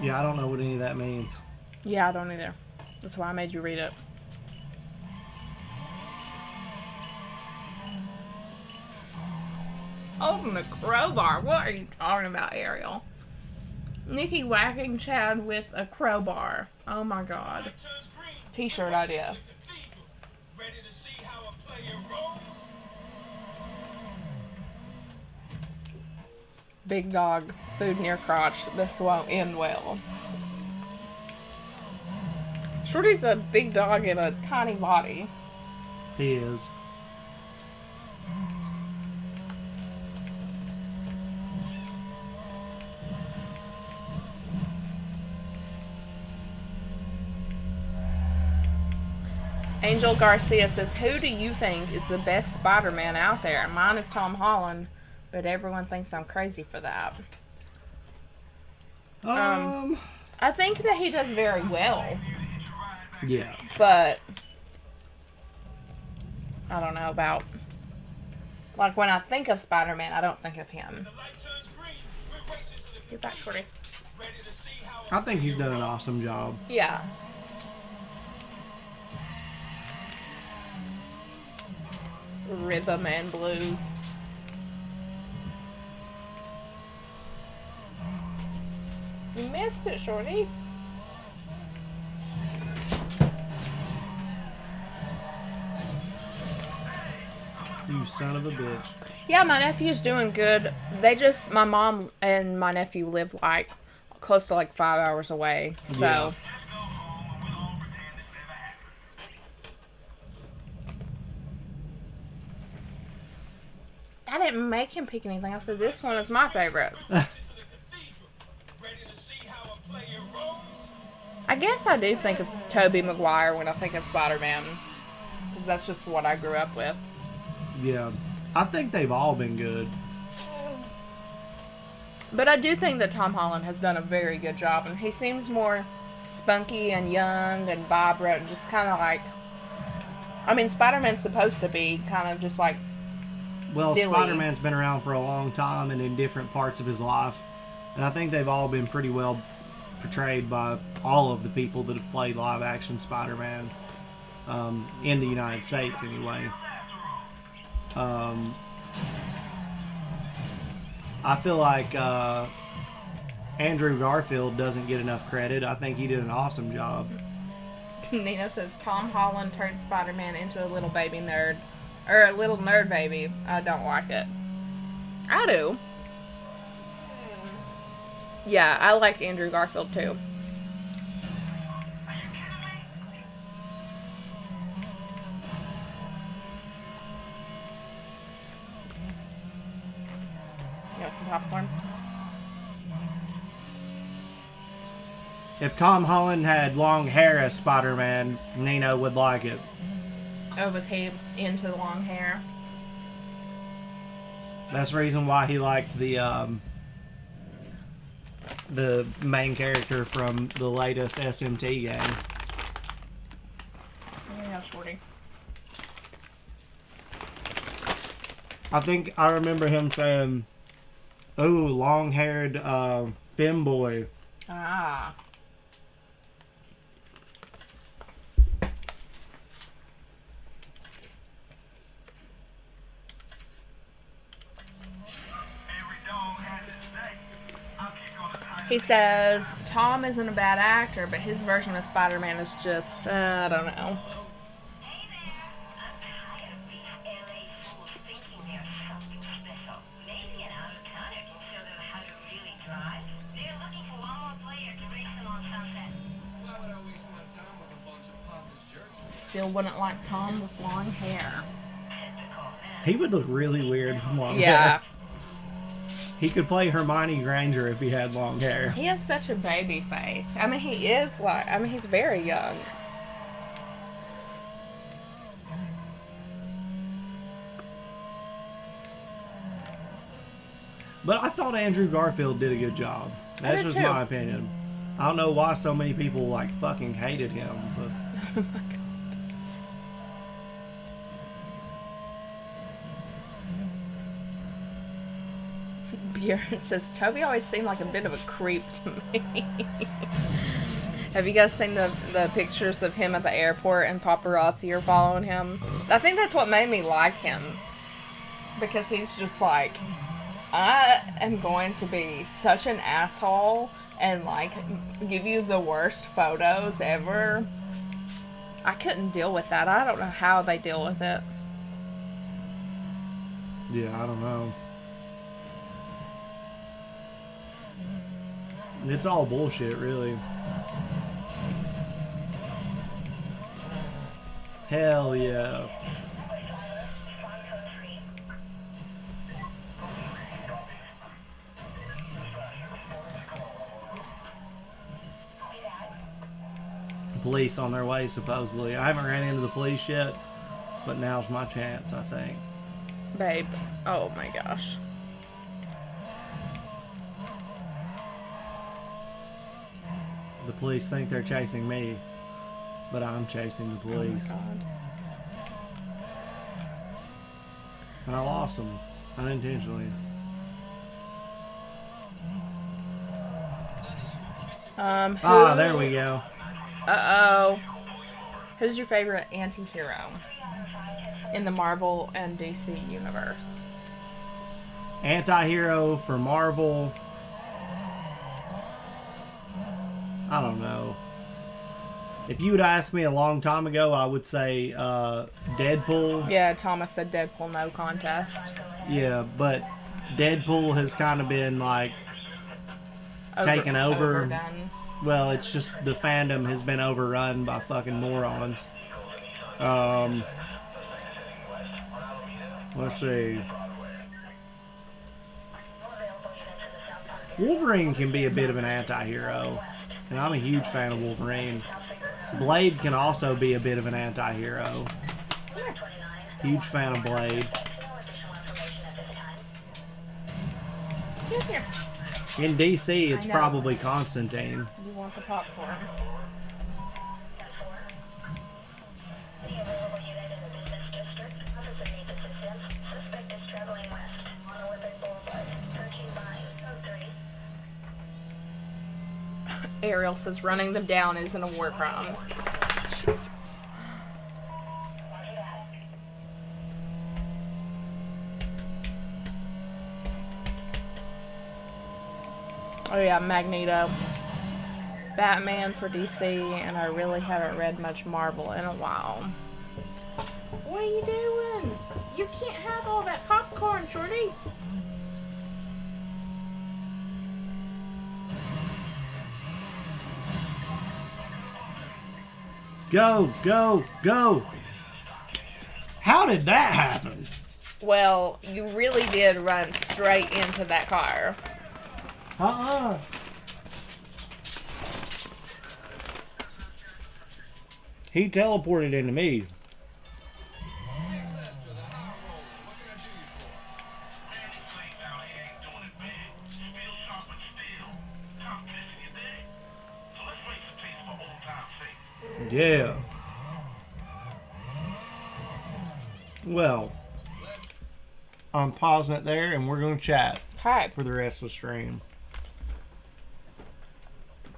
Yeah, I don't know what any of that means. Yeah, I don't either. That's why I made you read it. Holding the crowbar. What are you talking about, Ariel? Nikki whacking Chad with a crowbar. Oh my God. T-shirt idea. Ready to see how a player rolls? Big dog. Food near crotch. This won't end well. Shorty's a big dog in a tiny body. He is. Angel Garcia says, who do you think is the best Spider-Man out there? Mine is Tom Holland, but everyone thinks I'm crazy for that. I think that he does very well, Yeah. but I don't know about, like, when I think of Spider-Man, I don't think of him. Get back, Shorty. I think he's done an awesome job. Yeah. Rhythm and blues. You missed it, Shorty. You son of a bitch. Yeah, my nephew's doing good. My mom and my nephew live like close to like 5 hours away. So Yeah. I didn't make him pick anything. I said this one is my favorite. I guess I do think of Tobey Maguire when I think of Spider-Man. Because that's just what I grew up with. Yeah. I think they've all been good. But I do think that Tom Holland has done a very good job. And he seems more spunky and young and vibrant. And just kind of like... I mean, Spider-Man's supposed to be kind of just like... Well, silly. Spider-Man's been around for a long time and in different parts of his life. And I think they've all been pretty well portrayed by all of the people that have played live-action Spider-Man in the United States, anyway. I feel like Andrew Garfield doesn't get enough credit. I think he did an awesome job. Nino says Tom Holland turned Spider-Man into a little baby nerd. Or a little nerd baby. I don't like it. I do. Yeah, I like Andrew Garfield too. You want some popcorn? If Tom Holland had long hair as Spider-Man, Nino would like it. Oh, was he into the long hair? That's the reason why he liked the main character from the latest SMT game. Yeah, shorty. I think I remember him saying, "Ooh, long-haired femboy." Ah. He says Tom isn't a bad actor, but his version of Spider-Man is just, I don't know. Still wouldn't like Tom with long hair. He would look really weird with long Yeah. hair. He could play Hermione Granger if he had long hair. He has such a baby face. I mean, he is like, I mean, he's very young. But I thought Andrew Garfield did a good job. That's did just too. my opinion. I don't know why so many people like fucking hated him, but Oh my God. Bjorn says Toby always seemed like a bit of a creep to me. Have you guys seen the pictures of him at the airport and paparazzi are following him? I think that's what made me like him. Because he's just like, I am going to be such an asshole and like give you the worst photos ever. I couldn't deal with that. I don't know how they deal with it. yeah, I don't know. It's all bullshit, really. Hell yeah. Police on their way, supposedly. I haven't ran into the police yet, but now's my chance, I think. Babe. Oh my gosh. The police think they're chasing me, but I'm chasing the police. Oh my And I lost them unintentionally. God. There we go. Uh-oh. Who's your favorite anti-hero in the Marvel and DC universe? Anti-hero for Marvel. I don't know. If you would ask me a long time ago, I would say Deadpool. Yeah, Thomas said Deadpool no contest. Yeah, but Deadpool has kind of been like taken over. Overdone. Well, it's just the fandom has been overrun by fucking morons. Let's see. Wolverine can be a bit of an anti-hero, and I'm a huge fan of Wolverine. Blade can also be a bit of an anti-hero. Huge fan of Blade. Get here. In DC, it's I know. probably Constantine. You want the popcorn. Ariel says running them down isn't a war crime. Jesus. Oh yeah, Magneto. Batman for DC, and I really haven't read much Marvel in a while. What are you doing? You can't have all that popcorn, Shorty. Go, go, go! How did that happen? Well, you really did run straight into that car. He teleported into me. Yeah. Well, I'm pausing it there, and we're going to chat Okay. for the rest of the stream.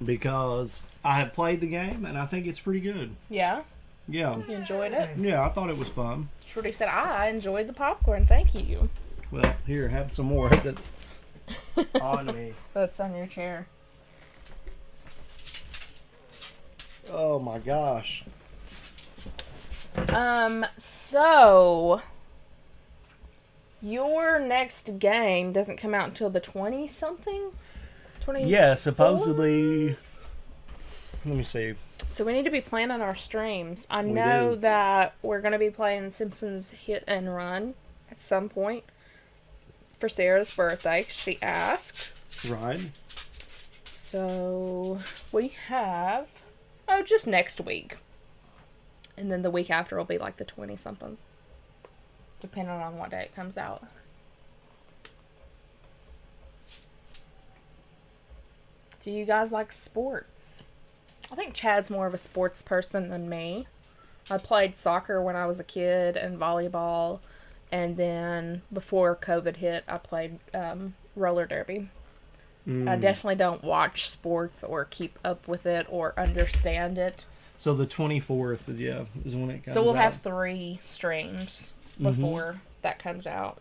Because I have played the game, and I think it's pretty good. Yeah? Yeah. You enjoyed it? Yeah, I thought it was fun. Shorty said, I enjoyed the popcorn. Thank you. Well, here, have some more that's on me. That's on your chair. Oh my gosh. So your next game doesn't come out until the 20-something? 20? Yeah, supposedly. Let me see. So we need to be planning our streams. I We know do. that we're going to be playing Simpsons Hit and Run at some point for Sarah's birthday. She asked. Right. So we have, just next week. And then the week after will be like the 20-something. Depending on what day it comes out. Do you guys like sports? I think Chad's more of a sports person than me. I played soccer when I was a kid and volleyball. And then before COVID hit, I played roller derby. I definitely don't watch sports or keep up with it or understand it. So the 24th, yeah, is when it comes out. So we'll have 3 streams before that comes out.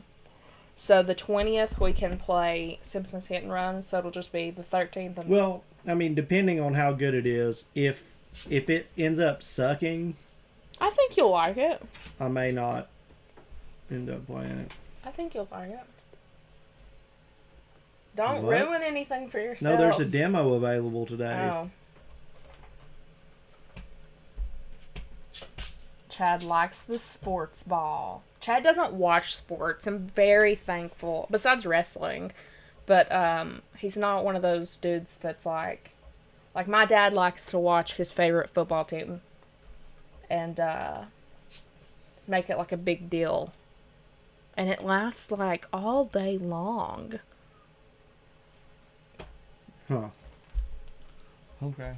So the 20th we can play Simpsons Hit and Run, so it'll just be the 13th. And Well, I mean, depending on how good it is, if it ends up sucking, I think you'll like it. I may not end up playing it. I think you'll like it. Don't What? ruin anything for yourself. No, there's a demo available today. Oh. Chad likes the sports ball. Chad doesn't watch sports. I'm very thankful. Besides wrestling. But he's not one of those dudes that's like my dad likes to watch his favorite football team. And make it like a big deal. And it lasts like all day long. Huh. Okay.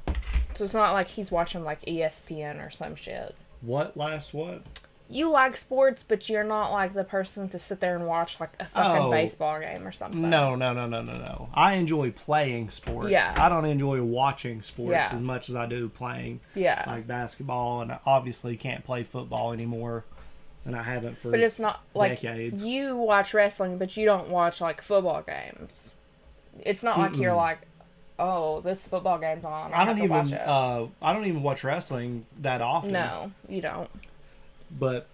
So it's not like he's watching like ESPN or some shit. What last what? You like sports, but you're not like the person to sit there and watch like a fucking Oh. baseball game or something. No. I enjoy playing sports. Yeah. I don't enjoy watching sports Yeah. as much as I do playing. Yeah. Like basketball, and I obviously can't play football anymore. And I haven't for But it's not like decades. you watch wrestling, but you don't watch like football games. It's not like you're like, oh, this football game's on. I don't have to watch even it. I don't even watch wrestling that often. No, you don't. But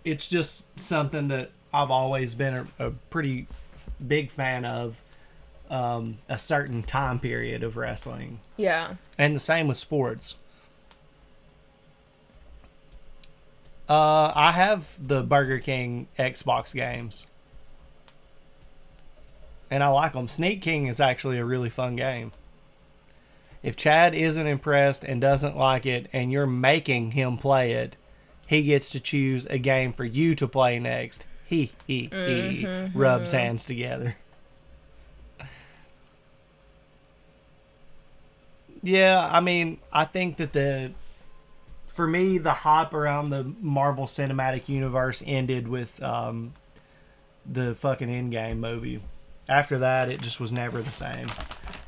it's just something that I've always been a pretty big fan of, a certain time period of wrestling. Yeah. And the same with sports. I have the Burger King Xbox games. and I like them. Sneak King is actually a really fun game. If Chad isn't impressed and doesn't like it, and you're making him play it, he gets to choose a game for you to play next. He rubs hands together. Yeah, I mean, I think that for me, the hype around the Marvel Cinematic Universe ended with the fucking Endgame movie. After that, it just was never the same.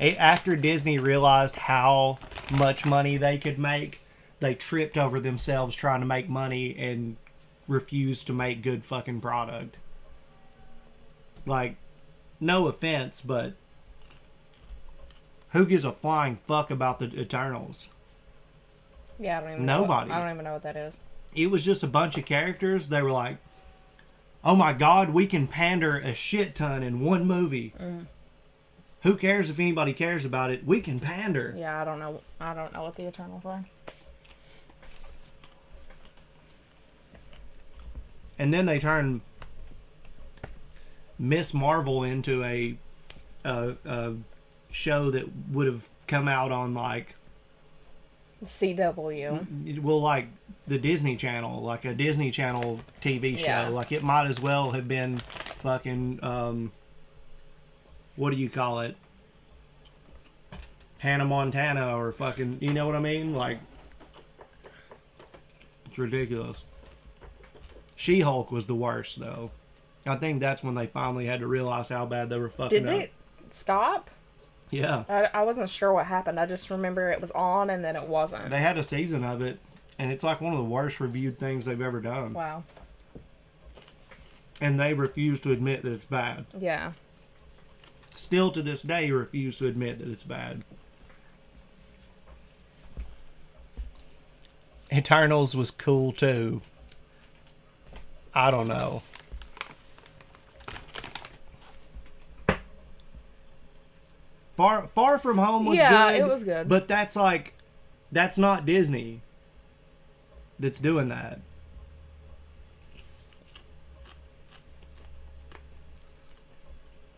After Disney realized how much money they could make, they tripped over themselves trying to make money and refused to make good fucking product. Like, no offense, but who gives a flying fuck about the Eternals? Yeah, I don't even Nobody. know. I don't even know what that is. It was just a bunch of characters. They were like, oh my god, we can pander a shit ton in one movie. Who cares if anybody cares about it? We can pander. Yeah, I don't know. I don't know what the Eternals are. And then they turned Miss Marvel into a show that would have come out on like CW. well, like the Disney Channel, like a Disney Channel TV show. Yeah. Like it might as well have been fucking what do you call it? Hannah Montana or fucking, you know what I mean? Like, it's ridiculous. She-Hulk was the worst though. I think that's when they finally had to realize how bad they were fucking Did up. they stop? Yeah. I wasn't sure what happened. I just remember it was on and then it wasn't. They had a season of it, and it's like one of the worst reviewed things they've ever done. Wow. And they refuse to admit that it's bad. Yeah. Still to this day refuse to admit that it's bad. Eternals was cool too. I don't know. Far From Home was good. Yeah, it was good. But that's like, that's not Disney that's doing that.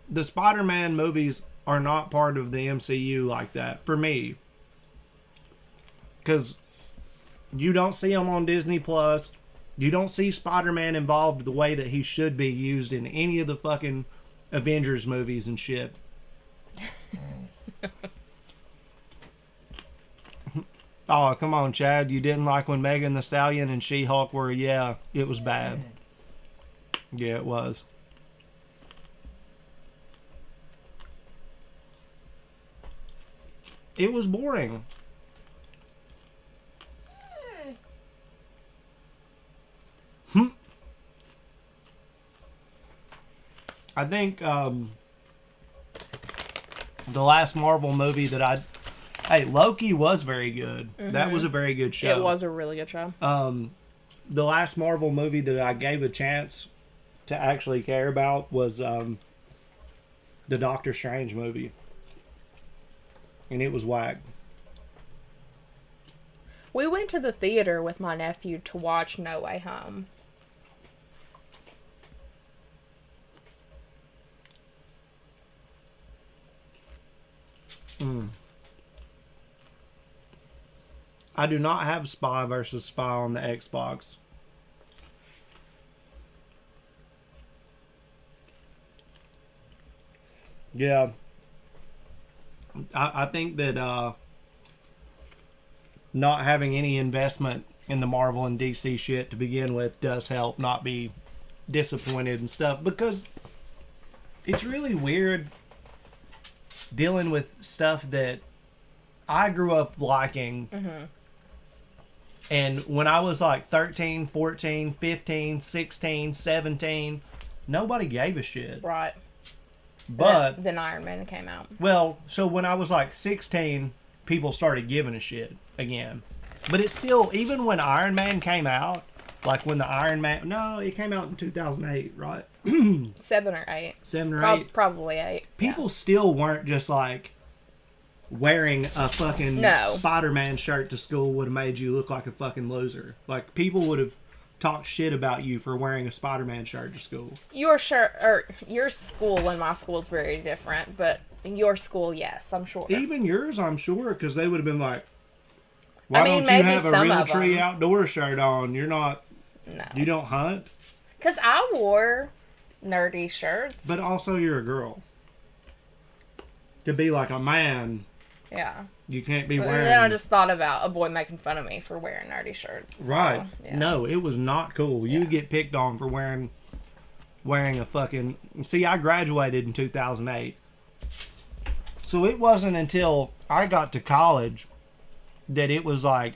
The Spider-Man movies are not part of the MCU like that, for me. Because you don't see them on Disney Plus. You don't see Spider-Man involved the way that he should be used in any of the fucking Avengers movies and shit. Oh, come on, Chad. You didn't like when Megan Thee Stallion and She-Hulk were, yeah, it was bad. Yeah, it was. It was boring. I think the last Marvel movie that hey, Loki was very good. That was a very good show. It was a really good show. The last Marvel movie that I gave a chance to actually care about was the Doctor Strange movie. And it was whack. We went to the theater with my nephew to watch No Way Home. I do not have Spy versus Spy on the Xbox. Yeah. I think that not having any investment in the Marvel and DC shit to begin with does help not be disappointed and stuff, because it's really weird dealing with stuff that I grew up liking. And when I was like 13, 14, 15, 16, 17, nobody gave a shit. Right. But then Iron Man came out. well, so when I was like 16, people started giving a shit again. But it's still, even when Iron Man came out, like when the Iron Man, no, it came out in 2008, right? 7 or 8. 7 or 8. Probably 8. People still weren't just like wearing a fucking No. Spider-Man shirt to school would have made you look like a fucking loser. Like, people would have talk shit about you for wearing a Spider-Man shirt to school. Your school and my school is very different, but your school, yes, I'm sure. Even yours, I'm sure, because they would have been like, why I mean, don't you maybe have a some Real of Tree them. Outdoor shirt on? You're not, No. you don't hunt, Because I wore nerdy shirts. but also you're a girl. To be like a man, yeah. you can't be But wearing... then I just thought about a boy making fun of me for wearing nerdy shirts. So, Right. yeah. No, it was not cool. You Yeah. get picked on for wearing a fucking... See, I graduated in 2008. So it wasn't until I got to college that it was like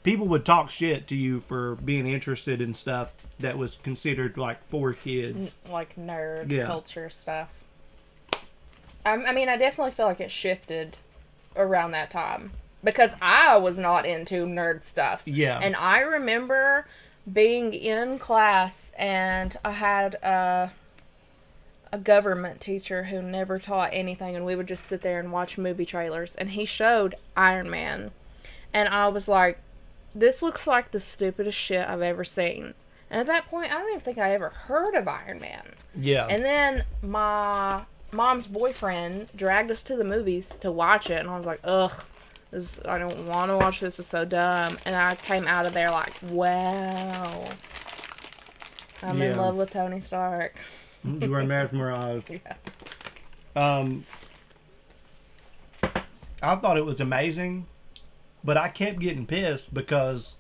people would talk shit to you for being interested in stuff that was considered like for kids. Like nerd Yeah. culture stuff. I mean, I definitely feel like it shifted around that time. Because I was not into nerd stuff. Yeah. And I remember being in class and I had a government teacher who never taught anything, and we would just sit there and watch movie trailers, and he showed Iron Man, and I was like, this looks like the stupidest shit I've ever seen. And at that point, I don't even think I ever heard of Iron Man. Yeah. And then my mom's boyfriend dragged us to the movies to watch it, and I was like, ugh, I don't want to watch this, it's so dumb. And I came out of there like, wow, I'm in Yeah. love with Tony Stark. You were mesmerized. Yeah. I thought it was amazing, but I kept getting pissed because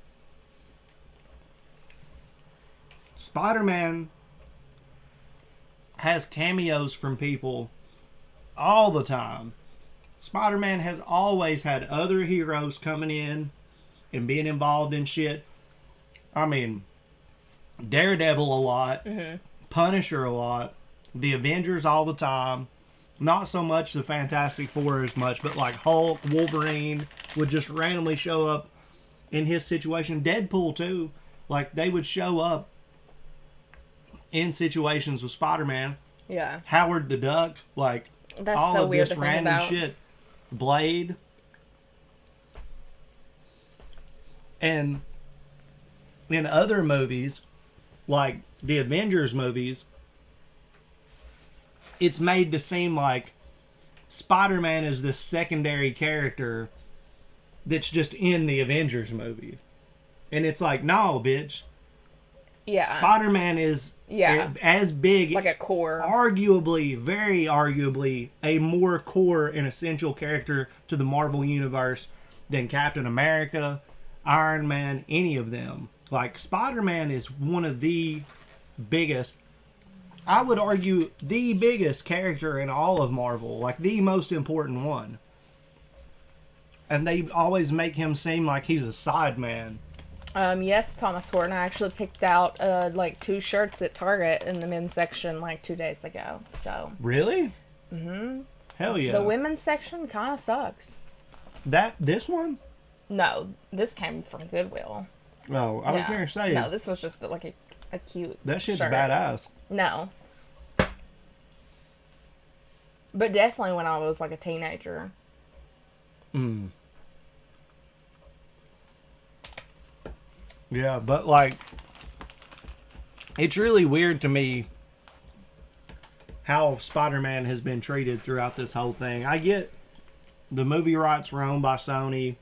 Spider-Man has cameos from people all the time. Spider-Man has always had other heroes coming in and being involved in shit. I mean, Daredevil a lot, Punisher a lot, the Avengers all the time. Not so much the Fantastic Four as much, but like Hulk, Wolverine would just randomly show up in his situation. Deadpool too. Like they would show up in situations with Spider-Man. Yeah. Howard the Duck, like That's all so of weird this to think random about. shit. Blade. And in other movies, like the Avengers movies, it's made to seem like Spider-Man is this secondary character that's just in the Avengers movie. And it's like, no, bitch. Yeah. Spider-Man is Yeah. as big, Like a core. arguably, very arguably, a more core and essential character to the Marvel Universe than Captain America, Iron Man, any of them. Like, Spider-Man is one of the biggest, I would argue, the biggest character in all of Marvel. Like, the most important one. And they always make him seem like he's a side man. Yes, Thomas Horton. I actually picked out like 2 shirts at Target in the men's section like 2 days ago. So Really? Mm-hmm. Hell yeah. the women's section kind of sucks. This one? No, this came from Goodwill. Oh, I was Yeah. going to say. No, this was just like a cute. That shit's shirt. badass. No. But definitely when I was like a teenager. Yeah, but like, it's really weird to me how Spider-Man has been treated throughout this whole thing. I get the movie rights were owned by Sony,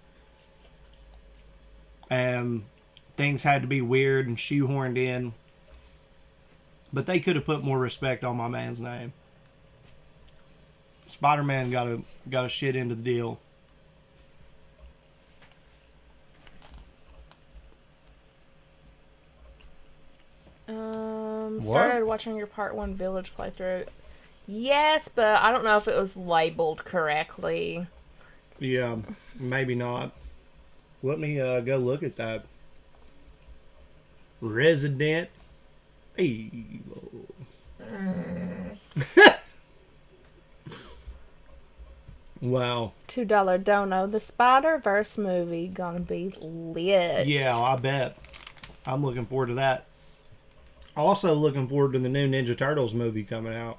and things had to be weird and shoehorned in, but they could have put more respect on my man's name. Spider-Man got a shit into the deal. Started watching your part 1 Village playthrough. Yes, but I don't know if it was labeled correctly. Yeah, maybe not. Let me go look at that. Resident Evil. Wow. $2 dono. The Spider-Verse movie gonna be lit. Yeah, I bet. I'm looking forward to that. Also looking forward to the new Ninja Turtles movie coming out.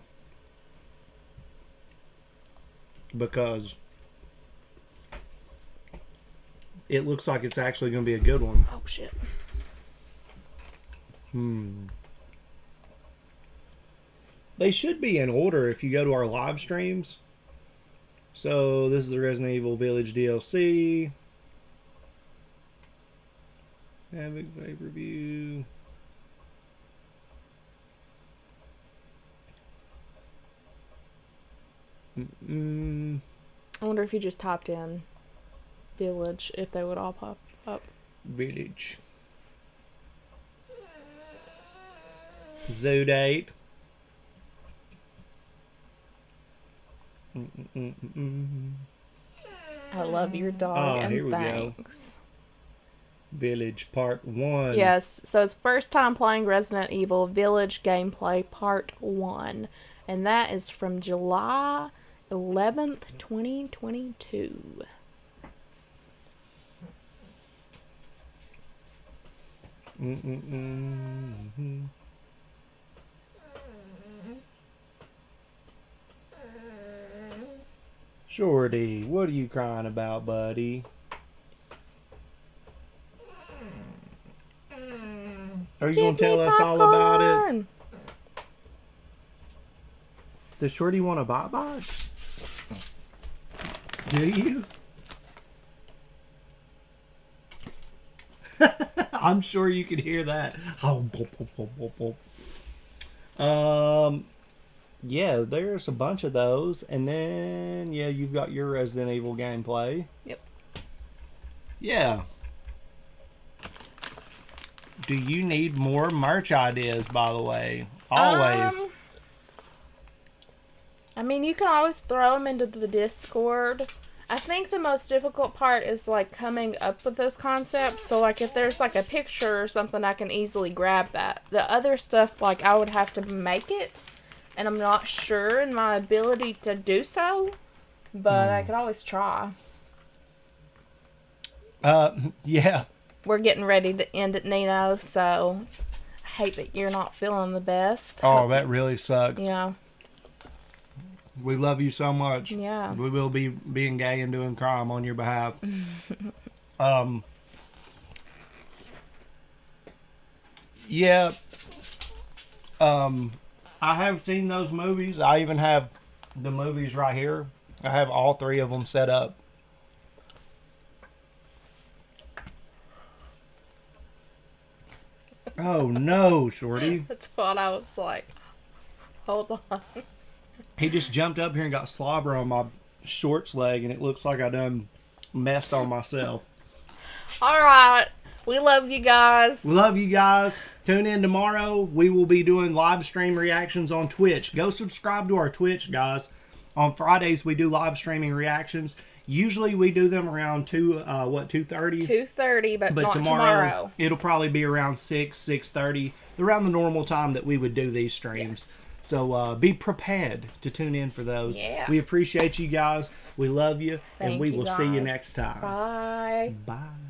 Because it looks like it's actually going to be a good one. Oh shit. They should be in order if you go to our live streams. So this is the Resident Evil Village DLC. Havoc pay-per-view. I wonder if you just typed in Village, if they would all pop up. Village. Zoo date. I love your dog, and here we go. thanks. Village Part 1. Yes, so it's first time playing Resident Evil Village gameplay Part 1. And that is from July 11th, 2022. Shorty, what are you crying about, buddy? Are you going to tell us all about it? Does Shorty want a bye-bye? Do you? I'm sure you can hear that. Yeah, there's a bunch of those. And then, yeah, you've got your Resident Evil gameplay. Yep. Yeah. Do you need more merch ideas, by the way? Always. I mean, you can always throw them into the Discord. I think the most difficult part is, like, coming up with those concepts. So, like, if there's, like, a picture or something, I can easily grab that. The other stuff, like, I would have to make it. And I'm not sure in my ability to do so. But I could always try. Yeah. We're getting ready to end it, Nino, so I hate that you're not feeling the best. Oh, that really sucks. Yeah. We love you so much. Yeah. We will be being gay and doing crime on your behalf. Yeah. I have seen those movies. I even have the movies right here. I have all three of them set up. Oh no, Shorty. That's what I was like. Hold on. He just jumped up here and got slobber on my shorts leg, and it looks like I done messed on myself. All right. We love you guys. We love you guys. Tune in tomorrow. We will be doing live stream reactions on Twitch. Go subscribe to our Twitch, guys. On Fridays, we do live streaming reactions. Usually, we do them around 2:30? 2:30, but not tomorrow. It'll probably be around 6:30, around the normal time that we would do these streams. Yes. So be prepared to tune in for those. Yeah. We appreciate you guys. We love you. And Thank we you will see you guys. next time. Bye. Bye.